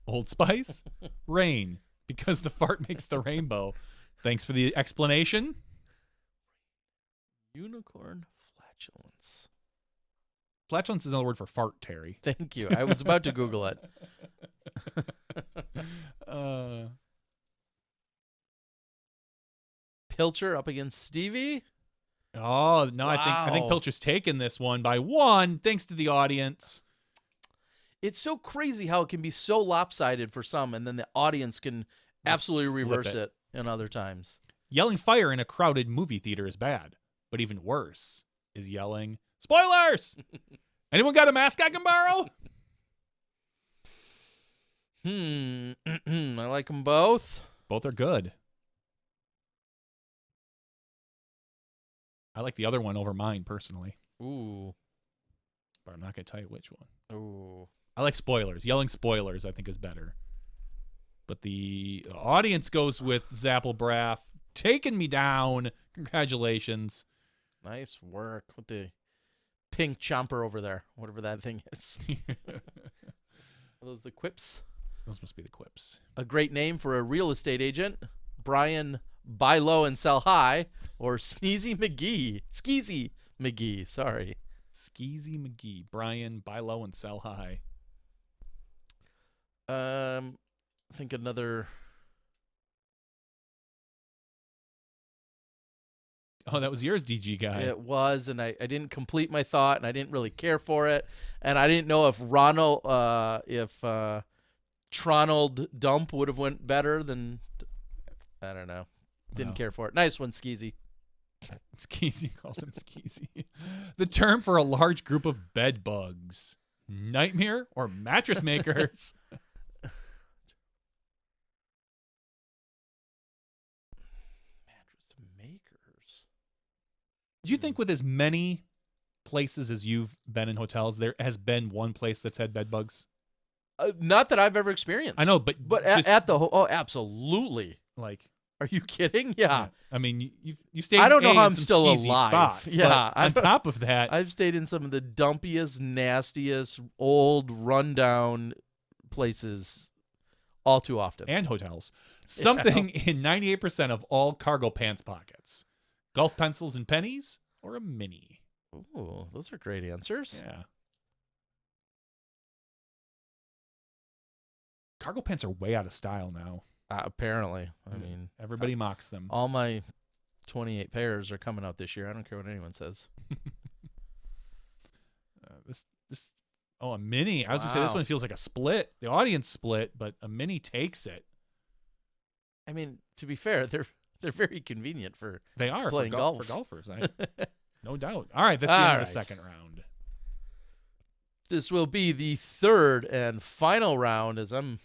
Old Spice? Rain, because the fart makes the rainbow. Thanks for the explanation. Unicorn flatulence. Flatulence is another word for fart, Terry. Thank you. I was about to Google it. Pilcher up against Stevie. Oh, no, wow. I think Pilcher's taken this one by 1, thanks to the audience. It's so crazy how it can be so lopsided for some, and then the audience can absolutely reverse it in other times. Yelling fire in a crowded movie theater is bad, but even worse is yelling, spoilers! Anyone got a mask I can borrow? I like them both. Both are good. I like the other one over mine, personally. Ooh. But I'm not going to tell you which one. Ooh. I like spoilers. Yelling spoilers, I think, is better. But the audience goes with Zabelbraff. Taking me down. Congratulations. Nice work with the pink chomper over there, whatever that thing is. Are those the quips? Those must be the quips. A great name for a real estate agent. Brian Buy Low and Sell High, or Sneezy McGee. Skeezy McGee, sorry. Skeezy McGee. Brian Buy Low and Sell High. I think another... Oh, that was yours, DG guy. It was, and I didn't complete my thought, and I didn't really care for it, and I didn't know if Tronald Dump would have went better than, I don't know. Didn't care for it. Nice one, Skeezy. Skeezy, called him Skeezy. The term for a large group of bed bugs. Nightmare or mattress makers? Mattress makers. Do you think with as many places as you've been in hotels, there has been one place that's had bed bugs? Not that I've ever experienced. I know, but at the oh, absolutely. Like, are you kidding? Yeah. I mean, you've stayed. I don't know how I'm in some still skeezy alive. Spots, yeah. On top of that, I've stayed in some of the dumpiest, nastiest, old, rundown places all too often. And hotels. Something in 98% of all cargo pants pockets. Golf pencils and pennies, or a mini. Ooh, those are great answers. Yeah. Cargo pants are way out of style now. Apparently. I mean, everybody mocks them. All my 28 pairs are coming out this year. I don't care what anyone says. A mini. I was going to say this one feels like a split. The audience split, but a mini takes it. I mean, to be fair, they're very convenient for playing golf. For golfers. No doubt. All right, that's the end of the second round. This will be the third and final round as I'm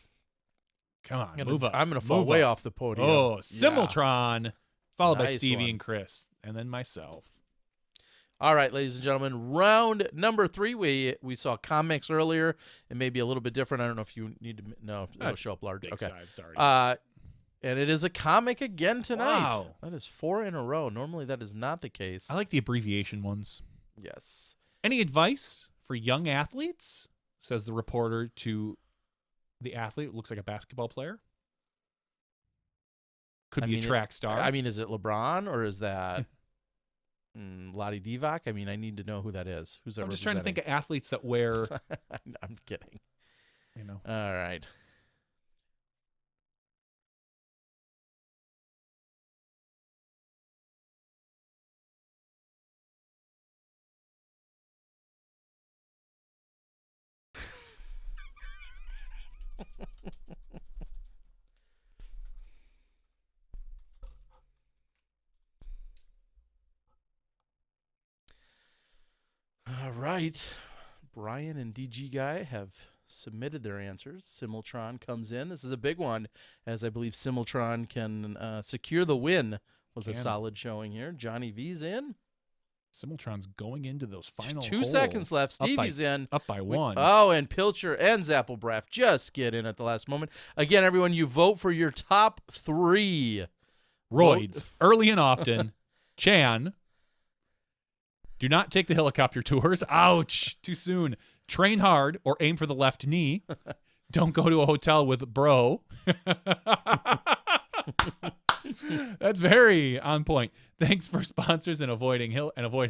Come on, move up. I'm going to fall way off the podium. Oh, Simultron followed by Nice Stevie one. and Chris, and then myself. All right, ladies and gentlemen, round number 3. We saw comics earlier. It may be a little bit different. I don't know if you need to know. It'll show up large. Big Okay. size, sorry. And it is a comic again tonight. Wow. That is 4 in a row. Normally that is not the case. I like the abbreviation ones. Yes. Any advice for young athletes? Says the reporter to the athlete. It looks like a basketball player. Could be a track star. I mean, is it LeBron or is that Lottie Divac? I mean, I need to know who that is. Who's that? I'm just trying to think of athletes that wear. I'm kidding. You know. All right. All right. Brian and DG Guy have submitted their answers. Simultron comes in. This is a big one, as I believe Simultron can secure the win with a solid showing here. Johnny V's in. Simultron's going into those final 2 seconds left. Stevie's in. Up by 1. And Pilcher and Zappelbreff just get in at the last moment. Again, everyone, you vote for your top 3. Roids, early and often. Chan. Do not take the helicopter tours. Ouch. Too soon. Train hard or aim for the left knee. Don't go to a hotel with bro. That's very on point. Thanks for sponsors and avoid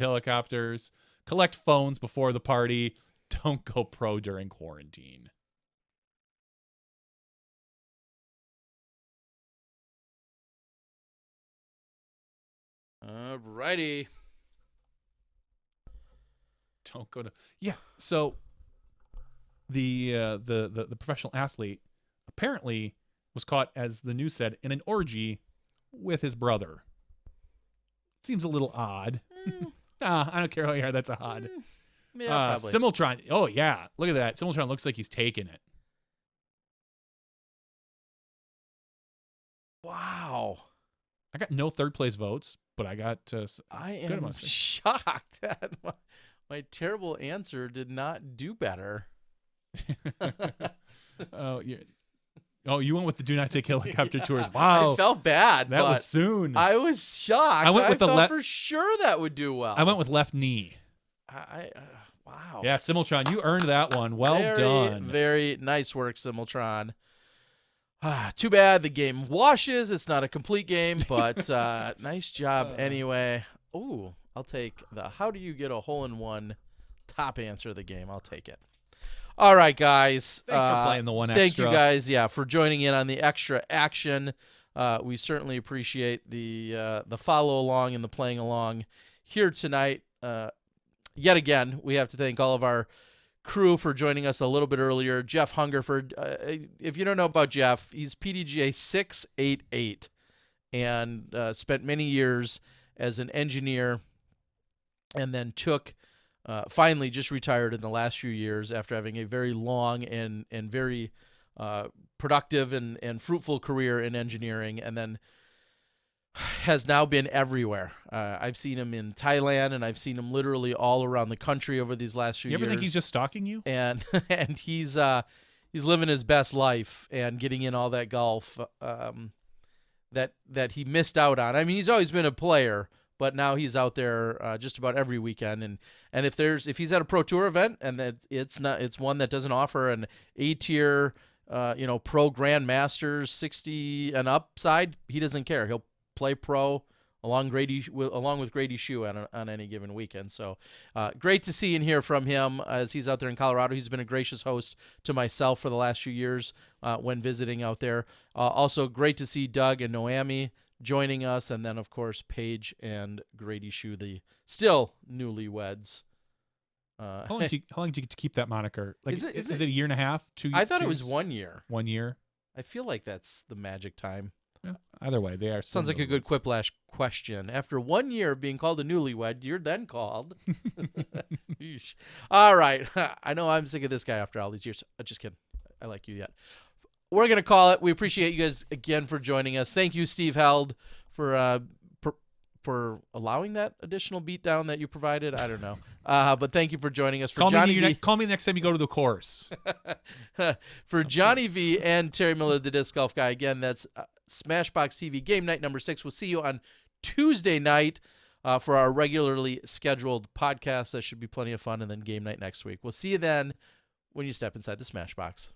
helicopters. Collect phones before the party. Don't go pro during quarantine. All righty. Don't go to So the professional athlete apparently was caught, as the news said, in an orgy with his brother. Seems a little odd. I don't care how you are. That's odd. Yeah, probably. Simultron. Oh yeah, look at that. Simultron looks like he's taking it. Wow. I got no third place votes, but I got. I am shocked that my terrible answer did not do better. You went with the do not take helicopter tours. Wow. I felt bad. That was soon. I was shocked. I went with thought for sure that would do well. I went with left knee. Wow. Yeah, Simultron, you earned that one. Well done. Very nice work, Simultron. Too bad the game washes. It's not a complete game, but nice job anyway. Ooh, I'll take the how do you get a hole-in-one top answer of the game. I'll take it. All right, guys. Thanks for playing the one extra. Thank you, guys, for joining in on the extra action. We certainly appreciate the follow along and the playing along here tonight. Yet again, we have to thank all of our crew for joining us a little bit earlier. Geoff Hungerford. If you don't know about Geoff, he's PDGA 688 and spent many years as an engineer, and then finally just retired in the last few years after having a very long and very productive and fruitful career in engineering, and then has now been everywhere. I've seen him in Thailand, and I've seen him literally all around the country over these last few years. You ever think he's just stalking you? And he's living his best life and getting in all that golf that he missed out on. I mean, he's always been a player, but now he's out there just about every weekend. And if he's at a Pro Tour event and that it's one that doesn't offer an A-tier pro Grandmasters 60 and up side, he doesn't care. He'll play pro along with Grady Shue on any given weekend. So great to see and hear from him as he's out there in Colorado. He's been a gracious host to myself for the last few years when visiting out there. Also great to see Doug and Noemi joining us, and then of course Paige and Grady Shue, the still newlyweds. How long did you keep that moniker? Like, is it a year and a half? 2 years? I thought it was 1 year. 1 year. I feel like that's the magic time. Yeah, either way, they are. Sounds like a good Quiplash question. After 1 year of being called a newlywed, you're then called. All right. I know I'm sick of this guy after all these years. Just kidding. I like you yet. We're going to call it. We appreciate you guys again for joining us. Thank you, Steve Held, for for allowing that additional beatdown that you provided. I don't know. But thank you for joining us. For Call me next time you go to the course. For Johnny V and Terry Miller, the disc golf guy, again, that's SmashBoxxTV game night number 6. We'll see you on Tuesday night for our regularly scheduled podcast. That should be plenty of fun, and then game night next week. We'll see you then when you step inside the Smashbox.